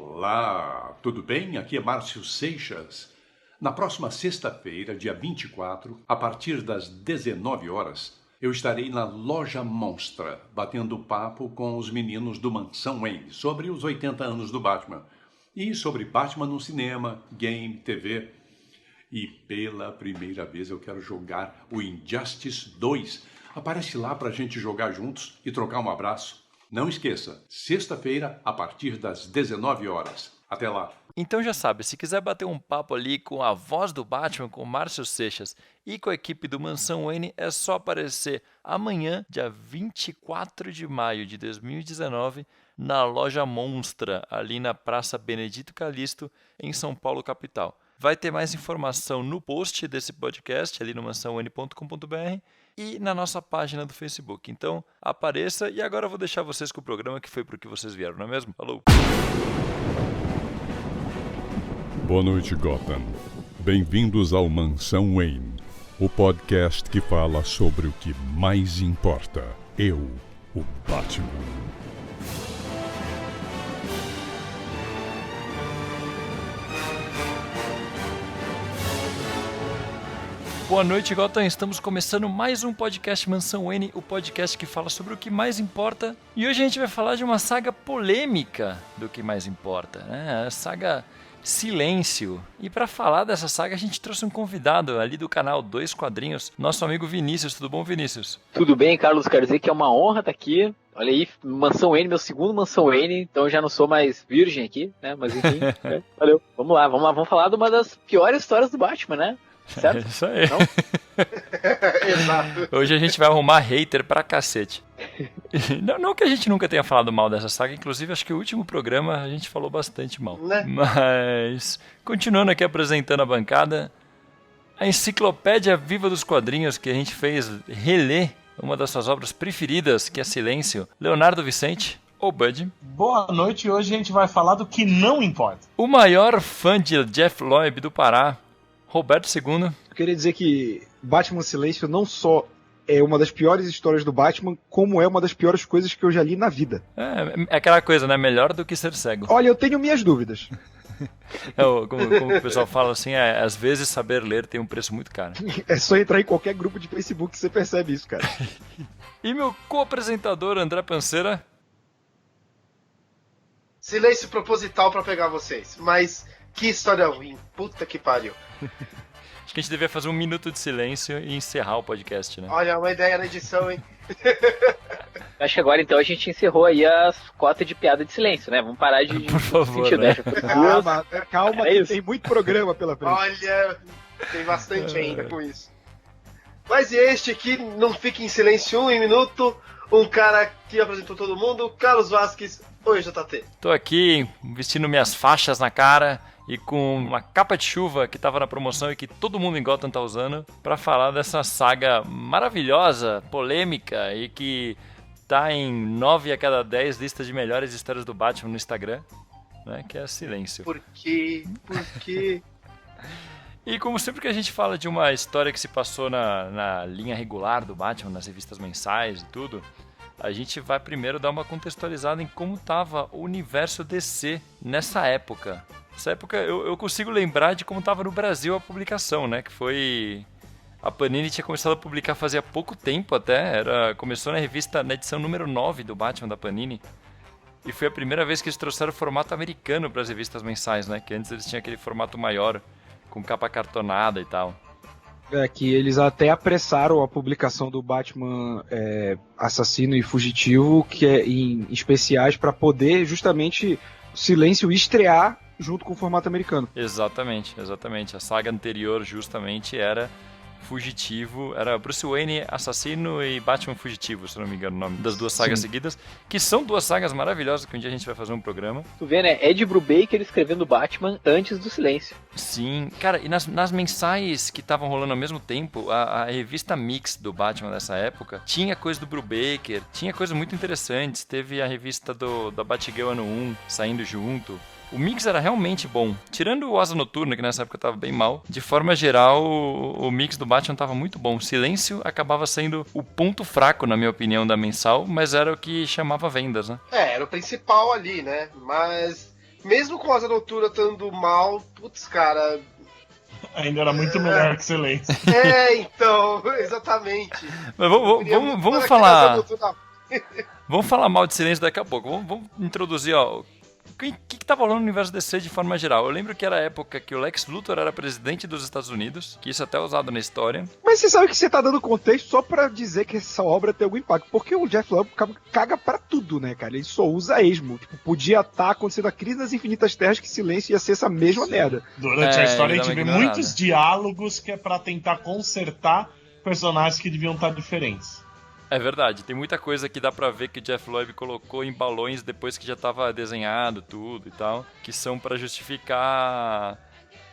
Olá, tudo bem? Aqui é Márcio Seixas. Na próxima sexta-feira, dia 24, a partir das 19 horas, eu estarei na Loja Monstra, batendo papo com os meninos do Mansão Wayne sobre os 80 anos do Batman e sobre Batman no cinema, game, TV. E pela primeira vez eu quero jogar o Injustice 2. Aparece lá pra gente jogar juntos e trocar um abraço. Não esqueça, sexta-feira, a partir das 19 horas. Até lá. Então já sabe, se quiser bater um papo ali com a voz do Batman, com o Márcio Seixas e com a equipe do Mansão Wayne, é só aparecer amanhã, dia 24 de maio de 2019, na Loja Monstra, ali na Praça Benedito Calixto, em São Paulo, capital. Vai ter mais informação no post desse podcast, ali no mansãoN.com.br e na nossa página do Facebook. Então, apareça e agora eu vou deixar vocês com o programa que foi pro que vocês vieram, não é mesmo? Falou! Boa noite, Gotham. Bem-vindos ao Mansão Wayne, o podcast que fala sobre o que mais importa. Eu, o Batman. Boa noite, Gotham. Estamos começando mais um podcast Mansão Wayne, o podcast que fala sobre o que mais importa. E hoje a gente vai falar de uma saga polêmica do que mais importa, né? A saga Silêncio. E para falar dessa saga a gente trouxe um convidado ali do canal Dois Quadrinhos, nosso amigo Vinícius. Tudo bom, Vinícius? Tudo bem, Carlos. Quero dizer que é uma honra estar aqui. Olha aí, Mansão Wayne, meu segundo Mansão Wayne, então eu já não sou mais virgem aqui, né? Mas enfim, valeu. Vamos lá, vamos falar de uma das piores histórias do Batman, né? Certo? É isso aí. Exato. Hoje a gente vai arrumar hater pra cacete. Não que a gente nunca tenha falado mal dessa saga, inclusive acho que o último programa a gente falou bastante mal. Né? Mas, continuando aqui apresentando a bancada, a enciclopédia viva dos quadrinhos que a gente fez reler uma das suas obras preferidas, que é Silêncio, Leonardo Vicente, ou Bud. Boa noite, hoje a gente vai falar do que não importa. O maior fã de Jeff Loeb do Pará, Roberto II. Eu queria dizer que Batman Silêncio não só é uma das piores histórias do Batman, como é uma das piores coisas que eu já li na vida. É aquela coisa, né? Melhor do que ser cego. Olha, eu tenho minhas dúvidas. Como o pessoal fala assim, às vezes saber ler tem um preço muito caro. É só entrar em qualquer grupo de Facebook que você percebe isso, cara. E meu co-apresentador, André Panceira. Silêncio proposital pra pegar vocês, mas que história ruim, puta que pariu. Acho que a gente devia fazer um minuto de silêncio e encerrar o podcast, né? Olha, uma ideia na edição, hein? Acho que agora então a gente encerrou aí as cotas de piada de silêncio, né? Vamos parar de Por favor, sentir, né? Calma, É que isso. tem muito programa pela frente. Olha, tem bastante ainda com isso. Mas e este aqui não fica em silêncio um minuto, um cara que apresentou todo mundo, Carlos Vasquez. Oi, JT. Tô aqui vestindo minhas faixas na cara e com uma capa de chuva que tava na promoção e que todo mundo em Gotham tá usando pra falar dessa saga maravilhosa, polêmica e que tá em 9 a cada 10 listas de melhores histórias do Batman no Instagram, né? Que é Silêncio. Por quê? Por quê? E como sempre que a gente fala de uma história que se passou na linha regular do Batman, nas revistas mensais e tudo, a gente vai primeiro dar uma contextualizada em como estava o universo DC nessa época. Nessa época eu consigo lembrar de como estava no Brasil a publicação, né? Que foi... A Panini tinha começado a publicar fazia pouco tempo até. Começou na revista, na edição número 9 do Batman da Panini. E foi a primeira vez que eles trouxeram o formato americano para as revistas mensais, né? Que antes eles tinham aquele formato maior, com capa cartonada e tal. É que eles até apressaram a publicação do Batman Assassino e Fugitivo, que é em especiais, para poder justamente Silêncio estrear junto com o formato americano. Exatamente. A saga anterior justamente era Fugitivo, era Bruce Wayne Assassino e Batman Fugitivo, se não me engano o nome das duas sagas seguidas, que são duas sagas maravilhosas que um dia a gente vai fazer um programa. Tu vê, né? Ed Brubaker escrevendo Batman antes do Silêncio. Sim, cara, e nas mensais que estavam rolando ao mesmo tempo, a revista Mix do Batman dessa época tinha coisa do Brubaker, tinha coisas muito interessantes, teve a revista da Batgirl ano 1 saindo junto. O mix era realmente bom. Tirando o Asa Noturna, que nessa época tava bem mal, de forma geral, o mix do Batman tava muito bom. Silêncio acabava sendo o ponto fraco, na minha opinião, da mensal, mas era o que chamava vendas, né? Era o principal ali, né? Mas mesmo com Asa Noturna estando mal, putz, cara... Ainda era muito melhor que Silêncio. Então, exatamente. Mas vamos falar... Vamos falar mal de Silêncio daqui a pouco. Vamos introduzir, ó... O que tá rolando no universo DC de forma geral? Eu lembro que era a época que o Lex Luthor era presidente dos Estados Unidos, que isso até é usado na história. Mas você sabe que você tá dando contexto só pra dizer que essa obra tem algum impacto, porque o Jeff Loeb caga pra tudo, né, cara? Ele só usa esmo. Tipo, podia estar acontecendo a crise nas Infinitas Terras, que Silêncio ia ser essa mesma merda. Durante a história a gente vê muitos diálogos que é pra tentar consertar personagens que deviam estar diferentes. É verdade, tem muita coisa que dá pra ver que o Jeff Loeb colocou em balões depois que já tava desenhado tudo e tal, que são pra justificar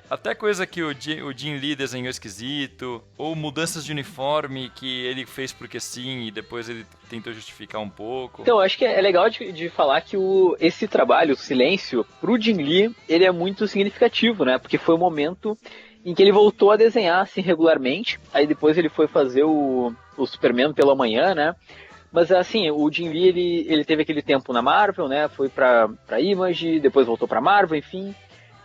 até coisa que o Jim Lee desenhou esquisito, ou mudanças de uniforme que ele fez porque sim e depois ele tentou justificar um pouco. Então, acho que é legal de falar que esse trabalho, o Silêncio, pro Jim Lee, ele é muito significativo, né? Porque foi o momento em que ele voltou a desenhar assim regularmente, aí depois ele foi fazer o Superman pela manhã, né? Mas assim, o Jim Lee, ele teve aquele tempo na Marvel, né? Foi pra Image, depois voltou pra Marvel, enfim.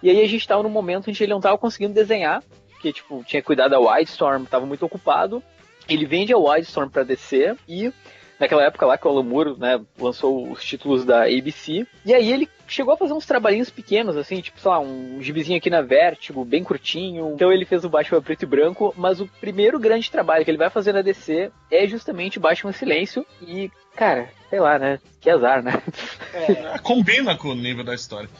E aí a gente tava num momento em que ele não tava conseguindo desenhar, porque tipo, tinha cuidado da Wildstorm, tava muito ocupado. Ele vende a Wildstorm pra DC e naquela época lá que o Alan Moore, né, lançou os títulos da ABC. E aí ele chegou a fazer uns trabalhinhos pequenos, assim, tipo, sei lá, um gibizinho aqui na Vertigo, bem curtinho. Então ele fez o Batman preto e branco, mas o primeiro grande trabalho que ele vai fazer na DC é justamente o Batman Silêncio. E, cara, sei lá, né, que azar, né? Combina com o nível da história.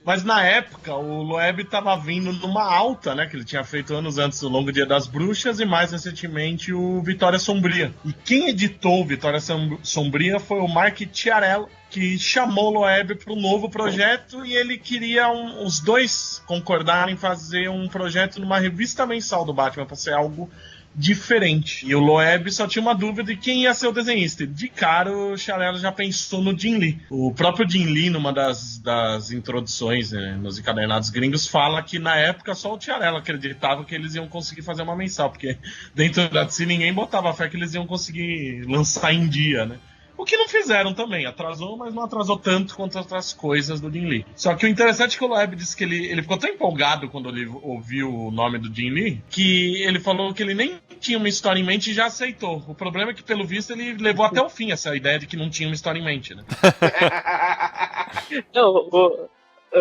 Mas na época o Loeb estava vindo numa alta, né? Que ele tinha feito anos antes o Longo Dia das Bruxas e mais recentemente o Vitória Sombria. E quem editou o Vitória Sombria foi o Mark Chiarello, que chamou o Loeb para um novo projeto e ele queria os dois concordarem em fazer um projeto numa revista mensal do Batman para ser algo diferente. E o Loeb só tinha uma dúvida de quem ia ser o desenhista. De cara, o Chiarello já pensou no Jim Lee. O próprio Jim Lee, numa das introduções, né, nos encadernados gringos, fala que na época só o Chiarello acreditava que eles iam conseguir fazer uma mensal, porque dentro da DC ninguém botava fé que eles iam conseguir lançar em dia, né? O que não fizeram também, atrasou, mas não atrasou tanto quanto outras coisas do Jim Lee. Só que o interessante é que o Loeb disse que ele ficou tão empolgado quando ele ouviu o nome do Jim Lee, que ele falou que ele nem tinha uma história em mente e já aceitou. O problema é que, pelo visto, ele levou até o fim essa ideia de que não tinha uma história em mente, né? Não,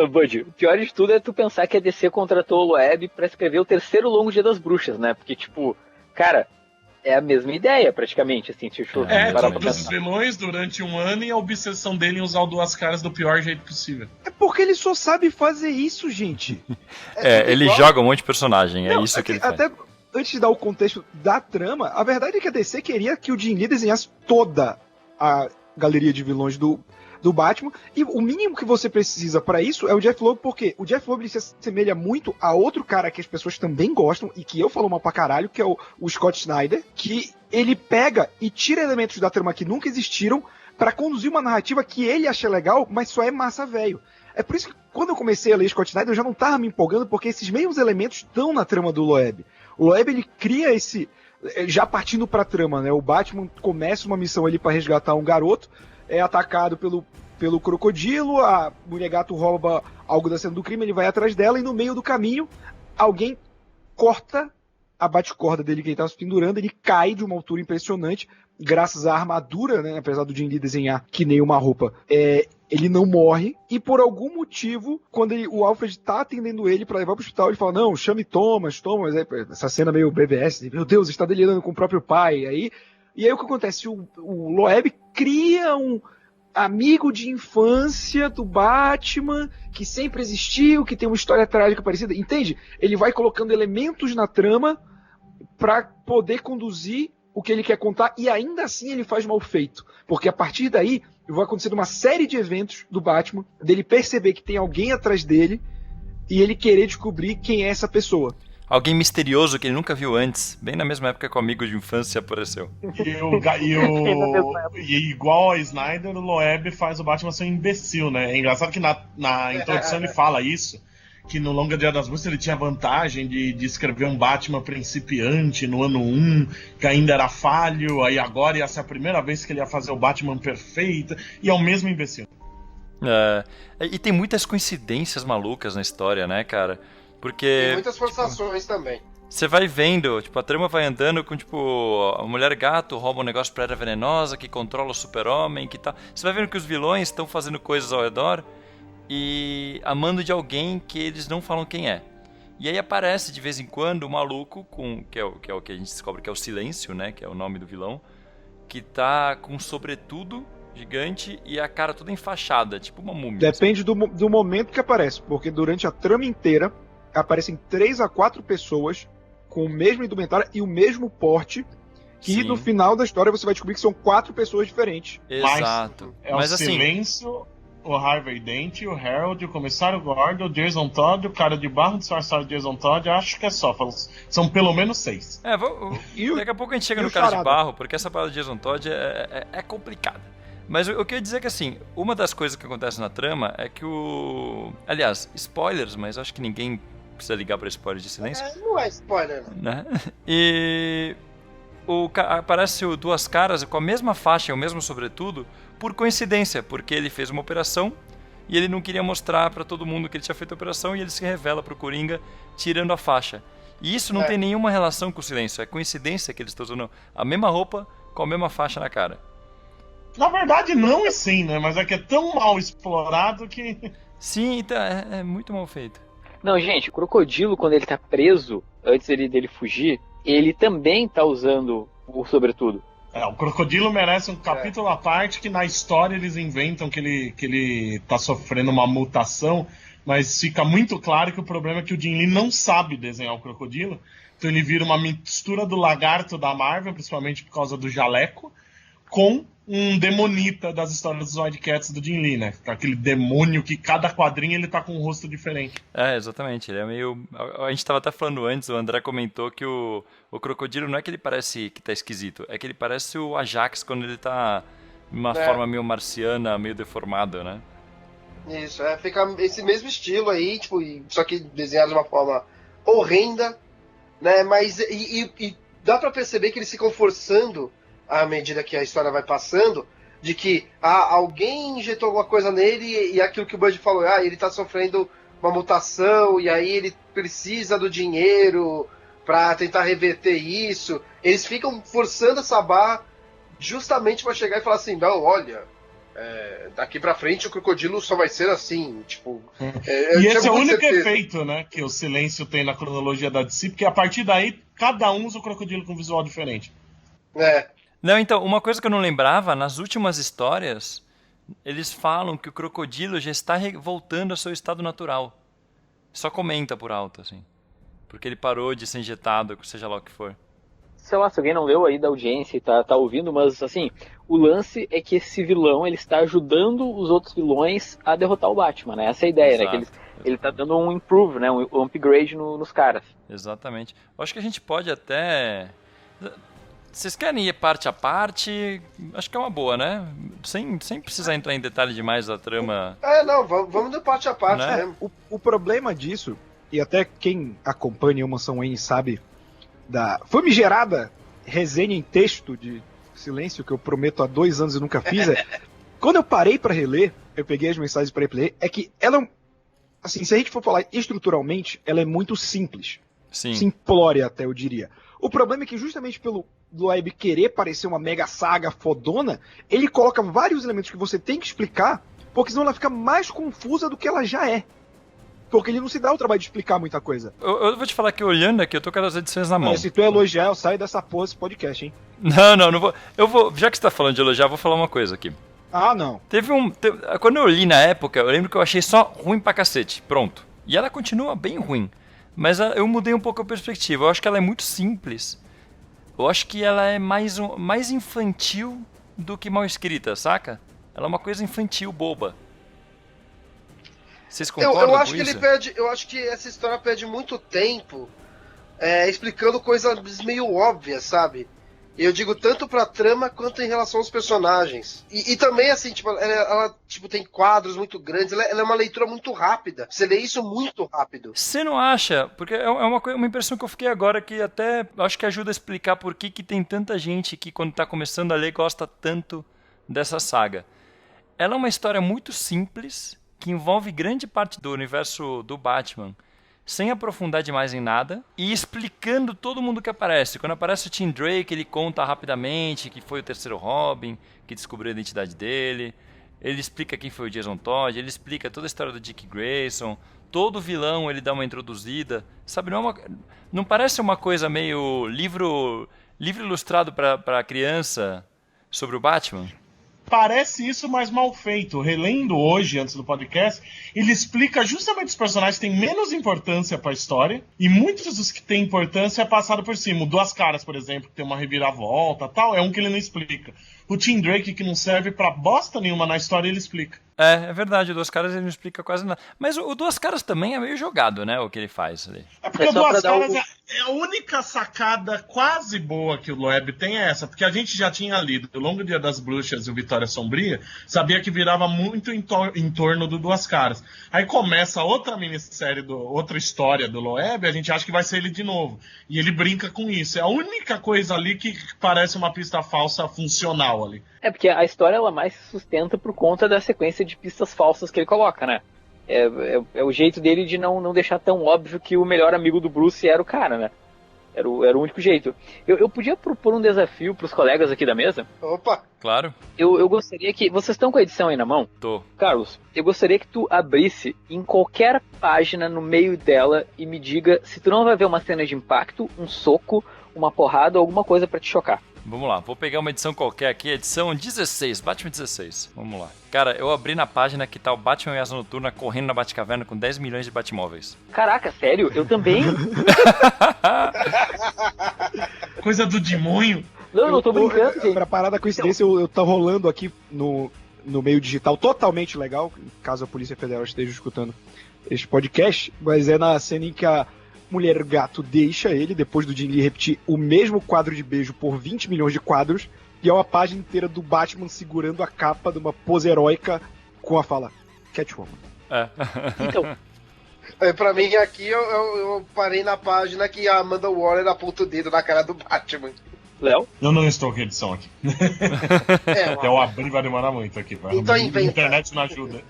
Bud, o pior de tudo é tu pensar que a DC contratou o Loeb pra escrever o terceiro Longo Dia das Bruxas, né? Porque, tipo, cara... É a mesma ideia, praticamente, assim, tipo... dos vilões durante um ano e a obsessão dele em usar o Duas Caras do pior jeito possível. É porque ele só sabe fazer isso, gente. Ele joga um monte de personagem, é isso que ele faz. Até antes de dar o contexto da trama, a verdade é que a DC queria que o Jim Lee desenhasse toda a galeria de vilões do Batman, e o mínimo que você precisa pra isso é o Jeff Loeb, porque o Jeff Loeb se assemelha muito a outro cara que as pessoas também gostam, e que eu falo mal pra caralho, que é o Scott Snyder, que ele pega e tira elementos da trama que nunca existiram pra conduzir uma narrativa que ele acha legal, mas só é massa velho. É por isso que quando eu comecei a ler Scott Snyder, eu já não tava me empolgando, porque esses mesmos elementos estão na trama do Loeb. O Loeb, ele cria esse... Já partindo pra trama, né? O Batman começa uma missão ali pra resgatar um garoto, é atacado pelo crocodilo, a mulher gato rouba algo da cena do crime, ele vai atrás dela e no meio do caminho alguém corta a bate-corda dele que ele estava se pendurando, ele cai de uma altura impressionante, graças à armadura, né, apesar do Jim Lee desenhar que nem uma roupa, ele não morre, e por algum motivo, quando o Alfred tá atendendo ele pra levar pro hospital, ele fala, não, chame Thomas, essa cena meio BBS, meu Deus, está delirando com o próprio pai, e aí o que acontece? O Loeb cria um amigo de infância do Batman, que sempre existiu, que tem uma história trágica parecida, entende? Ele vai colocando elementos na trama pra poder conduzir o que ele quer contar, e ainda assim ele faz mal feito, porque a partir daí vai acontecer uma série de eventos do Batman, dele perceber que tem alguém atrás dele, e ele querer descobrir quem é essa pessoa. Alguém misterioso que ele nunca viu antes, bem na mesma época que o amigo de infância apareceu. E igual a Snyder, o Loeb faz o Batman ser um imbecil, né? É engraçado que na introdução ele fala isso, que no Longo Dia das Bruxas ele tinha a vantagem de escrever um Batman principiante no ano 1, que ainda era falho, aí agora ia ser a primeira vez que ele ia fazer o Batman perfeito, e é o mesmo imbecil. E tem muitas coincidências malucas na história, né, cara? Porque... Tem muitas forçações também. Você vai vendo, tipo, a trama vai andando com, tipo, a mulher gato rouba um negócio pra Era Venenosa, que controla o super-homem, que tal. Você vai vendo que os vilões estão fazendo coisas ao redor e amando de alguém que eles não falam quem é. E aí aparece, de vez em quando, o maluco, que é o que a gente descobre que é o Silêncio, né, que é o nome do vilão, que tá com um sobretudo gigante e a cara toda enfaixada, tipo uma múmia. Depende do momento que aparece, porque durante a trama inteira aparecem 3 a 4 pessoas com o mesmo indumentário e o mesmo porte, que Sim. no final da história você vai descobrir que são 4 pessoas diferentes. Exato. Mas o Silêncio, o Harvey Dent, o Harold, o Comissário Gordon, o Jason Todd, o cara de barro disfarçado de Jason Todd, acho que é só. São pelo menos 6. Daqui a pouco a gente chega e no o cara de Charada? barro, porque essa parada de Jason Todd é complicada. Mas eu queria dizer que, assim, uma das coisas que acontece na trama é que Aliás, spoilers, mas acho que ninguém precisa ligar pra spoiler de Silêncio. Não é spoiler, não. Né? E aparece o Duas Caras com a mesma faixa e o mesmo sobretudo por coincidência, porque ele fez uma operação e ele não queria mostrar pra todo mundo que ele tinha feito a operação e ele se revela pro Coringa tirando a faixa. E isso não tem nenhuma relação com o Silêncio, é coincidência que eles estão usando a mesma roupa com a mesma faixa na cara. Na verdade, não é sim, né? Mas é que é tão mal explorado que... Sim, então é muito mal feito. Não, gente, o Crocodilo, quando ele tá preso, antes dele fugir, ele também tá usando o sobretudo. O Crocodilo merece um capítulo à parte, que na história eles inventam que ele tá sofrendo uma mutação, mas fica muito claro que o problema é que o Jim Lee não sabe desenhar o Crocodilo, então ele vira uma mistura do lagarto da Marvel, principalmente por causa do jaleco, com um demonita das histórias dos Wildcats do Jim Lee, né? Aquele demônio que cada quadrinho ele tá com um rosto diferente. Exatamente. Ele é meio... A gente tava até falando antes, o André comentou que o Crocodilo não é que ele parece que tá esquisito, é que ele parece o Ajax quando ele tá numa forma meio marciana, meio deformada, né? Isso, fica esse mesmo estilo aí, tipo, só que desenhado de uma forma horrenda, né? Mas e dá pra perceber que eles ficam forçando à medida que a história vai passando, de que alguém injetou alguma coisa nele e aquilo que o Bud falou, ele tá sofrendo uma mutação e aí ele precisa do dinheiro pra tentar reverter isso. Eles ficam forçando essa barra justamente pra chegar e falar assim, não, olha, daqui pra frente o Crocodilo só vai ser assim, tipo... E esse é o único efeito, né, que o Silêncio tem na cronologia da DC, porque a partir daí cada um usa o Crocodilo com um visual diferente. Não, então, uma coisa que eu não lembrava, nas últimas histórias, eles falam que o Crocodilo já está voltando ao seu estado natural. Só comenta por alto, assim. Porque ele parou de ser injetado, seja lá o que for. Sei lá, se alguém não leu aí da audiência e tá ouvindo, mas assim, o lance é que esse vilão, ele está ajudando os outros vilões a derrotar o Batman, né? Essa é a ideia, Exato, né? Que ele tá dando um improve, né? Um upgrade nos caras. Exatamente. Eu acho que a gente pode até... Vocês querem ir parte a parte? Acho que é uma boa, né? Sem precisar entrar em detalhe demais da trama. Não, vamos de parte a parte, né? mesmo. O problema disso, e até quem acompanha o Mansão Wayne sabe da famigerada resenha em texto de Silêncio, que eu prometo há 2 anos e nunca fiz, quando eu parei pra reler, eu peguei as mensagens para reler, é que ela, assim, se a gente for falar estruturalmente, ela é muito simples. Sim. Simplória até, eu diria. O problema é que justamente pelo Loeb querer parecer uma mega saga fodona, ele coloca vários elementos que você tem que explicar, porque senão ela fica mais confusa do que ela já é. Porque ele não se dá o trabalho de explicar muita coisa. Eu vou te falar que olhando aqui, eu tô com as edições na mão. Se tu elogiar, eu saio dessa porra desse podcast, hein? Não vou. Eu vou. Já que você tá falando de elogiar, eu vou falar uma coisa aqui. Ah, não. Quando eu li na época, eu lembro que eu achei só ruim pra cacete. Pronto. E ela continua bem ruim. Mas eu mudei um pouco a perspectiva. Eu acho que ela é muito simples. Eu acho que ela é mais infantil do que mal escrita, saca? Ela é uma coisa infantil, boba. Vocês concordam eu acho com que isso? eu acho que essa história perde muito tempo explicando coisas meio óbvias, sabe? Eu digo tanto pra trama quanto em relação aos personagens. E também, assim, tipo, ela tipo, tem quadros muito grandes, ela é uma leitura muito rápida. Você lê isso muito rápido. Você não acha? Porque é uma impressão que eu fiquei agora que até acho que ajuda a explicar por que tem tanta gente que quando tá começando a ler gosta tanto dessa saga. ela é uma história muito simples, que envolve grande parte do universo do Batman, sem aprofundar demais em nada, e explicando todo mundo que aparece. Quando aparece o Tim Drake, ele conta rapidamente que foi o terceiro Robin, que descobriu a identidade dele. Ele explica quem foi o Jason Todd, ele explica toda a história do Dick Grayson. Todo vilão ele dá uma introduzida. Sabe, não parece uma coisa meio livro ilustrado para criança sobre o Batman? Parece isso, mas mal feito. Relendo hoje, antes do podcast, ele explica justamente os personagens que têm menos importância para a história, e muitos dos que têm importância é passado por cima. O Duas Caras, por exemplo, que tem uma reviravolta tal, é um que ele não explica. O Tim Drake, que não serve pra bosta nenhuma na história, ele explica. É verdade, o Duas Caras ele não explica quase nada. Mas o Duas Caras também é meio jogado, né, o que ele faz ali. É porque o Duas Caras é a única sacada quase boa que o Loeb tem é essa, porque a gente já tinha lido O Longo Dia das Bruxas e o Vitória Sombria, sabia que virava muito em torno do Duas Caras. Aí começa outra minissérie, outra história do Loeb, a gente acha que vai ser ele de novo. E ele brinca com isso. É a única coisa ali que parece uma pista falsa funcional ali. É porque a história ela mais se sustenta por conta da sequência de pistas falsas que ele coloca, né? É o jeito dele de não deixar tão óbvio que o melhor amigo do Bruce era o cara, né? Era o único jeito. Eu podia propor um desafio pros colegas aqui da mesa? Opa! Claro. Eu gostaria que... Vocês estão com a edição aí na mão? Tô. Carlos, eu gostaria que tu abrisse em qualquer página no meio dela e me diga se tu não vai ver uma cena de impacto, um soco, uma porrada ou alguma coisa pra te chocar. Vamos lá, vou pegar uma edição qualquer aqui, edição 16, Batman 16. Vamos lá. Cara, eu abri na página que tá o Batman e Asa Noturna correndo na Batcaverna com 10 milhões de Batmóveis. Caraca, sério? Eu também? Coisa do demônio. Não, não tô brincando, gente. Pra parar da coincidência, eu tô rolando aqui no meio digital, totalmente legal, caso a Polícia Federal esteja escutando este podcast, mas é na cena em que a Mulher Gato deixa ele, depois do Jim Lee repetir o mesmo quadro de beijo por 20 milhões de quadros, e é uma página inteira do Batman segurando a capa de uma pose heróica com a fala Catwoman. Então... Pra mim, aqui eu parei na página que a Amanda Waller aponta o dedo na cara do Batman. Léo? Eu não estou com edição aqui. Até eu abrir vai demorar muito aqui. Então a inventa. internet não ajuda.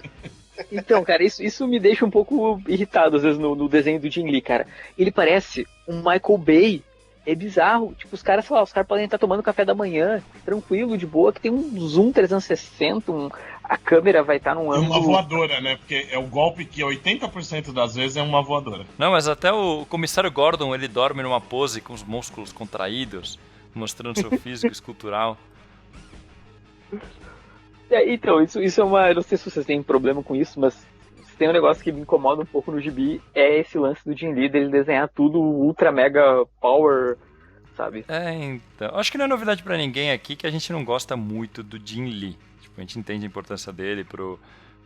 Então, cara, isso me deixa um pouco irritado às vezes no desenho do Jim Lee, cara. Ele parece um Michael Bay. É bizarro. Tipo, os caras podem estar tomando café da manhã, tranquilo, de boa, que tem um zoom 360, a câmera vai estar num ângulo... É uma voadora, né? Porque é o golpe que 80% das vezes é uma voadora. Não, mas até o comissário Gordon, ele dorme numa pose com os músculos contraídos, mostrando seu físico escultural. Então, isso é uma... Eu não sei se vocês têm problema com isso, mas se tem um negócio que me incomoda um pouco no gibi, é esse lance do Jim Lee, dele desenhar tudo ultra mega power, sabe? Então. Acho que não é novidade pra ninguém aqui que a gente não gosta muito do Jim Lee. Tipo, a gente entende a importância dele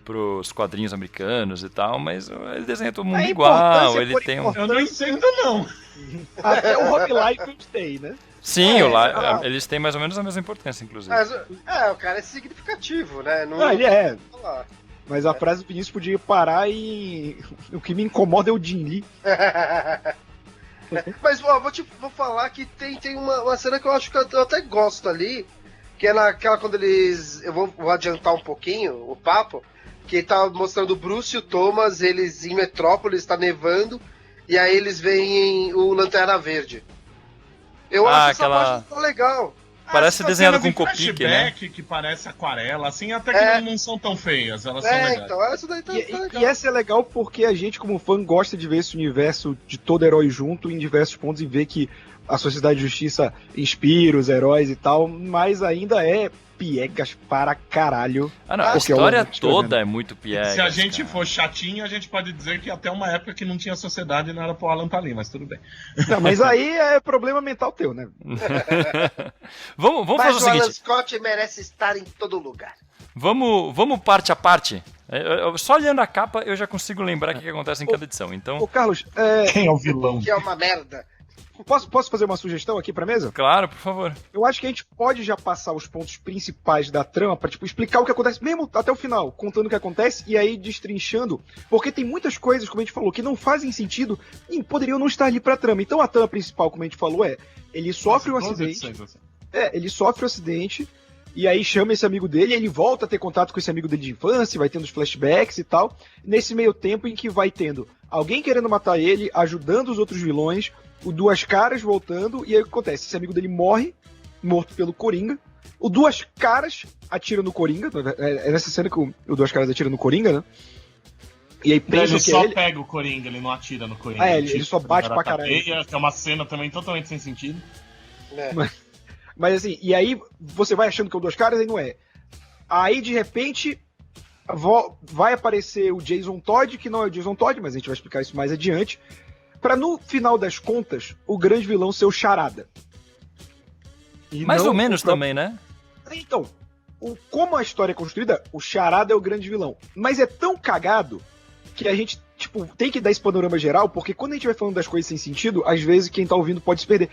pros quadrinhos americanos e tal, mas ele desenha todo mundo igual, ele tem um... Eu não entendo, não. Até o Rob Liefeld tem, né? Sim, eles têm mais ou menos a mesma importância, inclusive. O cara é significativo, né? Não, ele é. Mas a frase do Vinícius podia parar e... O que me incomoda é o Jim Lee. Mas, vou falar que tem uma cena que eu acho que eu até gosto ali, que é naquela quando eles... Eu vou adiantar um pouquinho o papo, que tá mostrando o Bruce e o Thomas, eles em Metrópolis, tá nevando, e aí eles veem o Lanterna Verde. Eu acho essa parte legal. Parece desenhado com Copic, né? Que parece aquarela, assim, até que não são tão feias, elas são legais. Então, essa daí tá legal. E essa é legal porque a gente, como fã, gosta de ver esse universo de todo herói junto em diversos pontos e ver que a Sociedade de Justiça inspira os heróis e tal, mas ainda é piegas para caralho. Não, a história toda é muito piegas. Se a gente for chatinho, a gente pode dizer que até uma época que não tinha sociedade não era pro Alan tá ali, mas tudo bem. Não, mas aí é problema mental teu, né? Vamos mas fazer o seguinte. Alan Scott merece estar em todo lugar. Vamos parte a parte. Só olhando a capa eu já consigo lembrar o que acontece em cada edição. Então... Ô Carlos, quem é o vilão? Que é uma merda. Posso fazer uma sugestão aqui pra mesa? Claro, por favor. Eu acho que a gente pode já passar os pontos principais da trama pra, explicar o que acontece, mesmo até o final, contando o que acontece e aí destrinchando, porque tem muitas coisas, como a gente falou, que não fazem sentido e poderiam não estar ali pra trama. Então a trama principal, como a gente falou, ele sofre um acidente. Ele sofre um acidente, E aí chama esse amigo dele, ele volta a ter contato com esse amigo dele de infância, vai tendo os flashbacks e tal. Nesse meio tempo em que vai tendo alguém querendo matar ele, ajudando os outros vilões, o Duas Caras voltando, e aí o que acontece? Esse amigo dele morre, morto pelo Coringa. O Duas Caras atira no Coringa, é nessa cena que o Duas Caras atira no Coringa, né? E aí pensa ele que só ele... pega o Coringa, ele não atira no Coringa. Ele só bate pra caralho. Cadeia, que é uma cena também totalmente sem sentido. Mas assim, e aí você vai achando que é o Duas Caras, aí não é. Aí de repente vai aparecer o Jason Todd, que não é o Jason Todd, mas a gente vai explicar isso mais adiante, pra no final das contas, o grande vilão ser o Charada. E mais ou menos também, né? Então, como a história é construída, o Charada é o grande vilão. Mas é tão cagado que a gente, tipo, tem que dar esse panorama geral, porque quando a gente vai falando das coisas sem sentido, às vezes quem tá ouvindo pode se perder.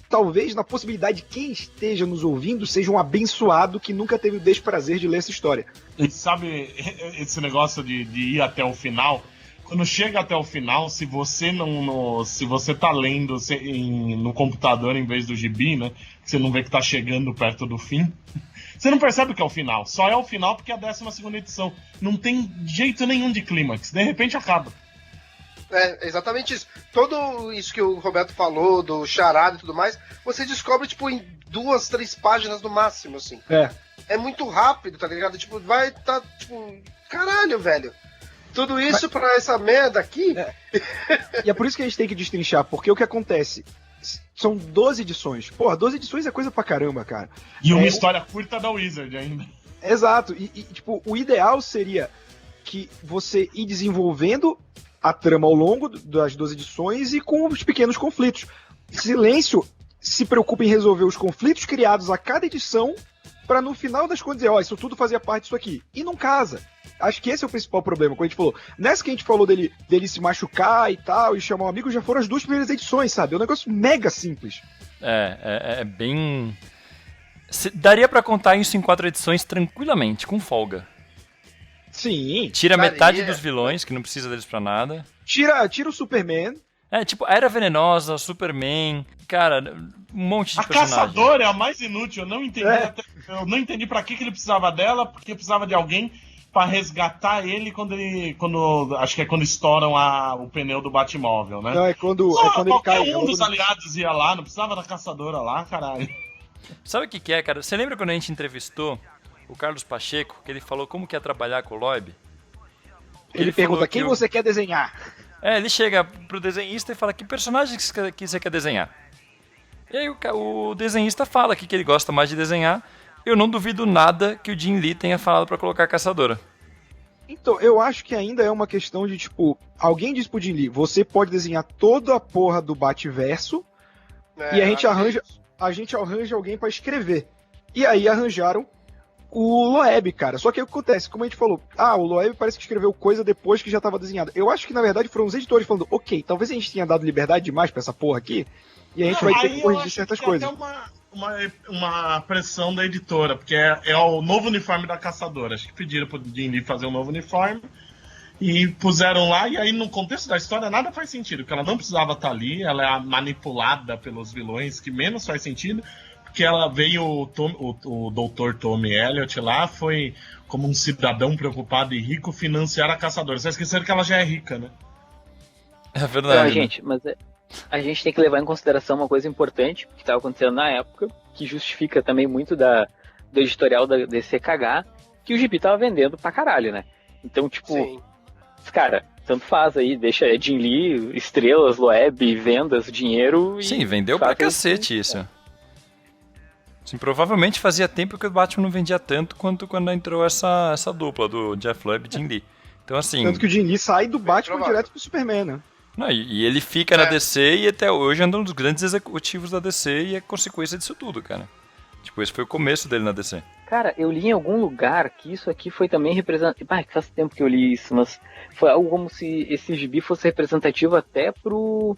Talvez na possibilidade de quem esteja nos ouvindo seja um abençoado que nunca teve o desprazer de ler essa história. E sabe esse negócio de ir até o final? Quando chega até o final, se você se você tá lendo no computador em vez do gibi, né? Você não vê que tá chegando perto do fim. Você não percebe que é o final. Só é o final porque é a 12ª edição. Não tem jeito nenhum de clímax. De repente acaba. É, exatamente isso. Todo isso que o Roberto falou, do charada e tudo mais, você descobre, tipo, em 2, 3 páginas no máximo, assim. É muito rápido, tá ligado? Tipo, caralho, velho. Tudo isso pra essa merda aqui? E é por isso que a gente tem que destrinchar, porque o que acontece? São 12 edições. Porra, 12 edições é coisa pra caramba, cara. E uma história curta da Wizard ainda. Exato. E, tipo, o ideal seria que você ir desenvolvendo a trama ao longo das 12 edições e com os pequenos conflitos. Silêncio se preocupa em resolver os conflitos criados a cada edição pra no final das contas dizer, isso tudo fazia parte disso aqui. E não casa. Acho que esse é o principal problema. Quando a gente falou, nessa que a gente falou dele se machucar e tal, e chamar um amigo, já foram as 2 primeiras edições, sabe? É um negócio mega simples. É bem... Daria pra contar isso em 4 edições tranquilamente, com folga. Sim. Tira metade dos vilões, que não precisa deles pra nada. Tira o Superman. Tipo, a Era Venenosa, Superman, cara, um monte de personagem. A Caçadora é a mais inútil, eu não entendi. Eu não entendi pra que ele precisava dela, porque precisava de alguém pra resgatar ele quando acho que é quando estouram o pneu do Batmóvel, né? Não, é quando ele cai. Qualquer um dos aliados ia lá, não precisava da Caçadora lá, caralho. Sabe o que é, cara? Você lembra quando a gente entrevistou o Carlos Pacheco, que ele falou como que é trabalhar com o Loeb? Ele pergunta, quem você quer desenhar? Ele chega pro desenhista e fala, que personagem que você quer desenhar? E aí o desenhista fala que ele gosta mais de desenhar. Eu não duvido nada que o Jim Lee tenha falado pra colocar a Caçadora. Então, eu acho que ainda é uma questão de, tipo, alguém diz pro Jim Lee, você pode desenhar toda a porra do Bativerso e a gente arranja alguém pra escrever. E aí arranjaram o Loeb, cara. Só que o que acontece? Como a gente falou, o Loeb parece que escreveu coisa depois que já tava desenhado. Eu acho que, na verdade, foram os editores falando, ok, talvez a gente tenha dado liberdade demais pra essa porra aqui, e a gente vai ter que corrigir certas coisas. Até uma pressão da editora, porque é o novo uniforme da Caçadora. Acho que pediram pro Jim Lee fazer um novo uniforme e puseram lá, e aí no contexto da história nada faz sentido, porque ela não precisava estar ali, ela é manipulada pelos vilões, que menos faz sentido, porque ela veio, o Dr. Tommy Elliot lá, foi como um cidadão preocupado e rico financiar a Caçadora. Vocês esqueceram que ela já é rica, né? É verdade. Não, gente, mas a gente tem que levar em consideração uma coisa importante que estava acontecendo na época, que justifica também muito do editorial da DC cagar, que o gibi tava vendendo pra caralho, né? Então, tipo, sim, cara, tanto faz aí, deixa Jim Lee, estrelas, Loeb, vendas, dinheiro e... Sim, vendeu pra cacete isso. Sim, provavelmente fazia tempo que o Batman não vendia tanto quanto quando entrou essa dupla do Jeff Loeb e Jim Lee. Então, assim... Tanto que o Jim Lee sai do Batman direto pro Superman, né? Não, e ele fica na DC e até hoje é um dos grandes executivos da DC e é consequência disso tudo, cara. Tipo, esse foi o começo dele na DC. Cara, eu li em algum lugar que isso aqui foi também representativo... que faz tempo que eu li isso, mas foi algo como se esse gibi fosse representativo até pro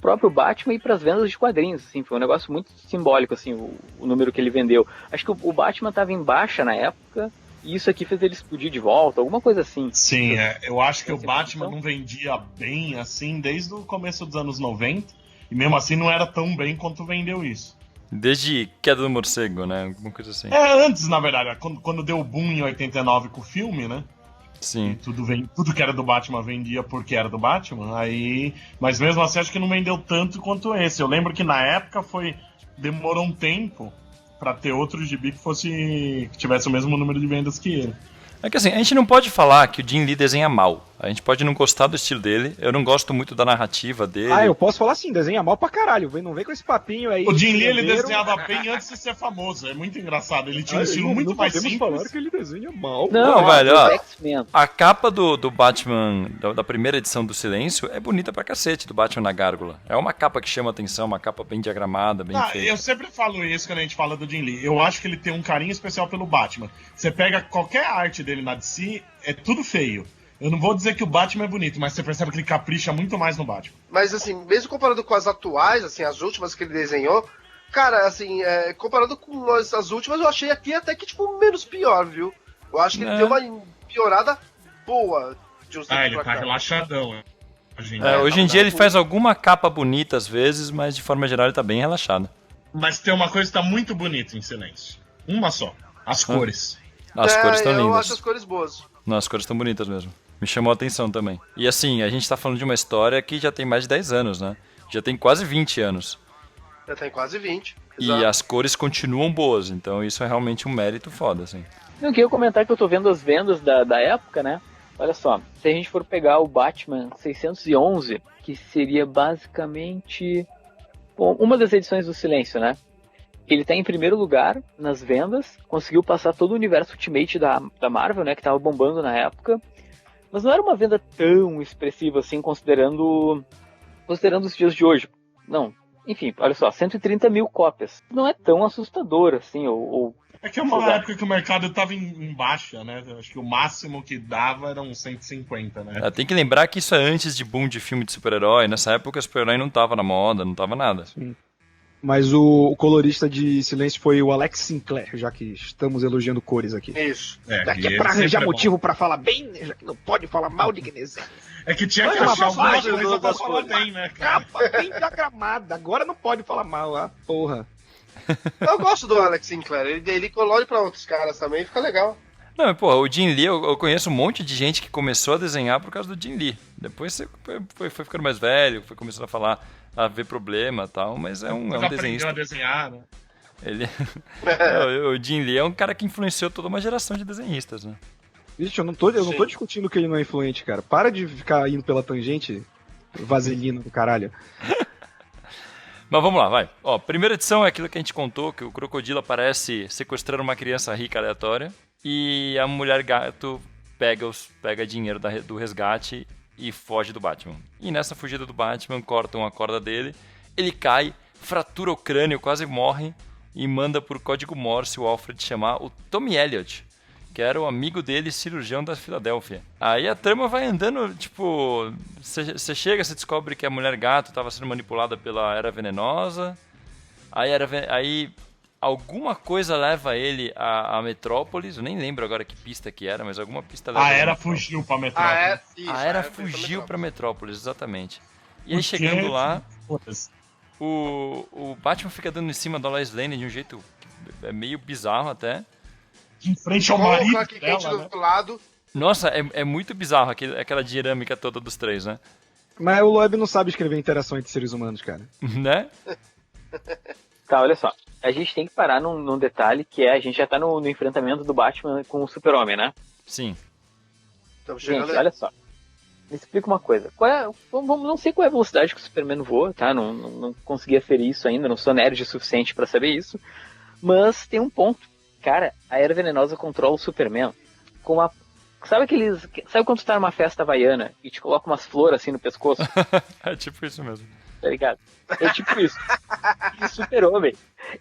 próprio Batman e pras vendas de quadrinhos, assim. Foi um negócio muito simbólico, assim, o número que ele vendeu. Acho que o Batman tava em baixa na época... E isso aqui fez ele explodir de volta, alguma coisa assim. Sim, eu acho que o Batman não vendia bem assim desde o começo dos anos 90. E mesmo assim não era tão bem quanto vendeu isso. Desde Queda do Morcego, né? Alguma coisa assim. Antes, na verdade, quando deu o boom em 89 com o filme, né? Sim. Tudo que era do Batman vendia porque era do Batman, aí... Mas mesmo assim, acho que não vendeu tanto quanto esse. Eu lembro que na época demorou um tempo pra ter outro gibi que tivesse o mesmo número de vendas que ele. É que assim, a gente não pode falar que o Jim Lee desenha mal. A gente pode não gostar do estilo dele. Eu não gosto muito da narrativa dele. Eu posso falar assim, desenha mal pra caralho. Não vem com esse papinho aí. O Jim Lee, ele desenhava bem antes de ser famoso. É muito engraçado. Ele tinha um estilo muito mais simples. Falaram que ele desenha mal. Não, velho, ó, X-Men. a capa do Batman, da primeira edição do Silêncio, é bonita pra cacete, do Batman na Gárgula. É uma capa que chama atenção, uma capa bem diagramada, bem feita. Eu sempre falo isso quando a gente fala do Jim Lee. Eu acho que ele tem um carinho especial pelo Batman. Você pega qualquer arte dele na DC, é tudo feio. Eu não vou dizer que o Batman é bonito, mas você percebe que ele capricha muito mais no Batman. Mas assim, mesmo comparando com as atuais, assim, as últimas que ele desenhou, cara, assim, comparando com as últimas, eu achei aqui até que, tipo, menos pior, viu? Eu acho que ele deu uma piorada boa de uns tempos ele pra tá cá. relaxadão. Hoje em dia ele faz alguma capa bonita às vezes, mas de forma geral ele tá bem relaxado. Mas tem uma coisa que tá muito bonita em Silêncio. Uma só. As cores. As cores estão lindas. Eu acho as cores boas. Não, as cores estão bonitas mesmo. Me chamou a atenção também. E assim, a gente tá falando de uma história que já tem mais de 10 anos, né? Já tem quase 20 anos. Já tem quase 20. E Exato. as cores continuam boas, então isso é realmente um mérito foda, assim. Eu queria comentar que eu tô vendo as vendas da época, né? Olha só, se a gente for pegar o Batman 611, que seria basicamente uma das edições do Silêncio, né? Ele tá em primeiro lugar nas vendas, conseguiu passar todo o universo Ultimate da Marvel, né? Que tava bombando na época. Mas não era uma venda tão expressiva assim, considerando os dias de hoje. Não, enfim, olha só, 130 mil cópias. Não é tão assustador assim, É que é uma época que o mercado tava em baixa, né? Eu acho que o máximo que dava eram 150, né? Tem que lembrar que isso é antes de boom de filme de super-herói. Nessa época o super-herói não tava na moda, não tava nada. Sim. Mas o colorista de Silêncio foi o Alex Sinclair, já que estamos elogiando cores aqui. Isso. Daqui é pra arranjar motivo pra falar bem, já que não pode falar mal de quem desenha. É que tinha que achar alguma coisa pra falar bem, né, cara? Capa bem diagramada, agora não pode falar mal, porra. Eu gosto do Alex Sinclair, ele colore pra outros caras também, fica legal. Não, pô, o Jim Lee, eu conheço um monte de gente que começou a desenhar por causa do Jim Lee. Depois você foi ficando mais velho, foi começando a ver problema e tal, mas é um desenhista. A desenhar, né? O Jim Lee é um cara que influenciou toda uma geração de desenhistas, né? Vixe, eu não tô discutindo que ele não é influente, cara. Para de ficar indo pela tangente, vaselina do caralho. Mas vamos lá, vai. Ó, primeira edição é aquilo que a gente contou, que o Crocodilo aparece sequestrando uma criança rica aleatória e a mulher gato pega dinheiro do resgate e foge do Batman. E nessa fugida do Batman, cortam a corda dele, ele cai, fratura o crânio, quase morre e manda por código Morse o Alfred chamar o Tommy Elliot, que era o amigo dele, cirurgião da Filadélfia. Aí a trama vai andando, tipo, você chega, você descobre que a mulher gato estava sendo manipulada pela Era Venenosa, aí alguma coisa leva ele a Metrópolis, eu nem lembro agora que pista que era, mas alguma pista leva ele. A Era fugiu pra Metrópolis. A Era fugiu pra Metrópolis, exatamente. E aí chegando lá, o Batman fica dando em cima da Lois Lane de um jeito que é meio bizarro até. Em frente ao marido dela, né? Do lado. Nossa, é muito bizarro aquela dinâmica toda dos três, né? Mas o Loeb não sabe escrever interação entre seres humanos, cara. Né? Tá, olha só. A gente tem que parar num detalhe que a gente já tá no enfrentamento do Batman com o Super-Homem, né? Sim. Gente, olha só. Me explica uma coisa. Não sei qual é a velocidade que o Superman voa, tá? Não consegui aferir isso ainda, não sou nerd o suficiente pra saber isso. Mas tem um ponto. Cara, a Era Venenosa controla o Superman com uma... Sabe quando tu tá numa festa havaiana e te coloca umas flores assim no pescoço? É tipo isso mesmo. Tá ligado? É tipo isso. E o Super-Homem,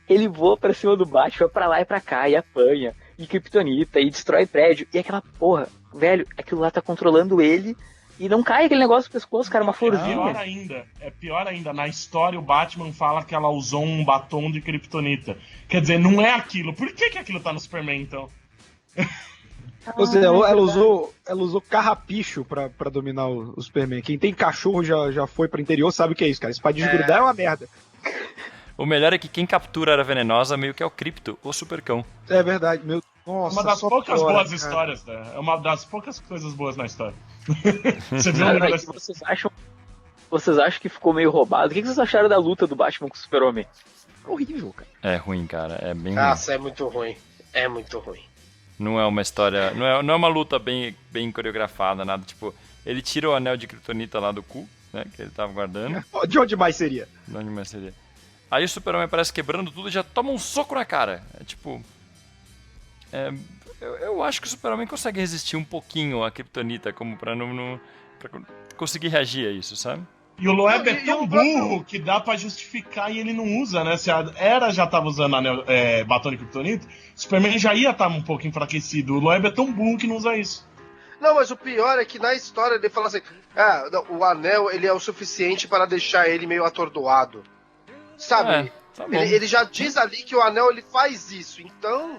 ele voa pra cima do Batman, pra lá e pra cá, e apanha, e kryptonita, e destrói prédio, e aquela porra, velho, aquilo lá tá controlando ele, e não cai aquele negócio no pescoço, cara, uma florzinha. É pior ainda, na história o Batman fala que ela usou um batom de kryptonita. Quer dizer, não é aquilo. Por que aquilo tá no Superman, então? Ou seja, ela usou carrapicho pra dominar o Superman. Quem tem cachorro já foi pro interior sabe o que é isso, cara. Espada de grudar é uma merda. O melhor é que quem captura a venenosa meio que é o Crypto, o supercão. É verdade, meu. Nossa, Uma das só poucas piora, boas cara. histórias, né? É uma das poucas coisas boas na história. Você viu o Cara, negócio mas da vocês acham que ficou meio roubado? O que vocês acharam da luta do Batman com o Super-Homem? Horrível, cara. É ruim, cara. É bem ruim. Nossa, é muito ruim. É muito ruim. Não é uma história. Não é uma luta bem coreografada, nada. Tipo, ele tira o anel de Kryptonita lá do cu, né? Que ele tava guardando. De onde mais seria? De onde mais seria? Aí o Super-Homem aparece quebrando tudo e já toma um soco na cara. É tipo. Eu acho que o Super-Homem consegue resistir um pouquinho à Kryptonita, como pra não pra conseguir reagir a isso, sabe? E o Loeb Não, é tão burro que dá pra justificar e ele não usa, né? Se a Era já tava usando batom de Kryptonita, o Superman já ia estar um pouco enfraquecido. O Loeb é tão burro que não usa isso. Não, mas o pior é que na história ele fala assim: o anel ele é o suficiente para deixar ele meio atordoado. Sabe? Tá bom. Ele já diz ali que o anel ele faz isso, então.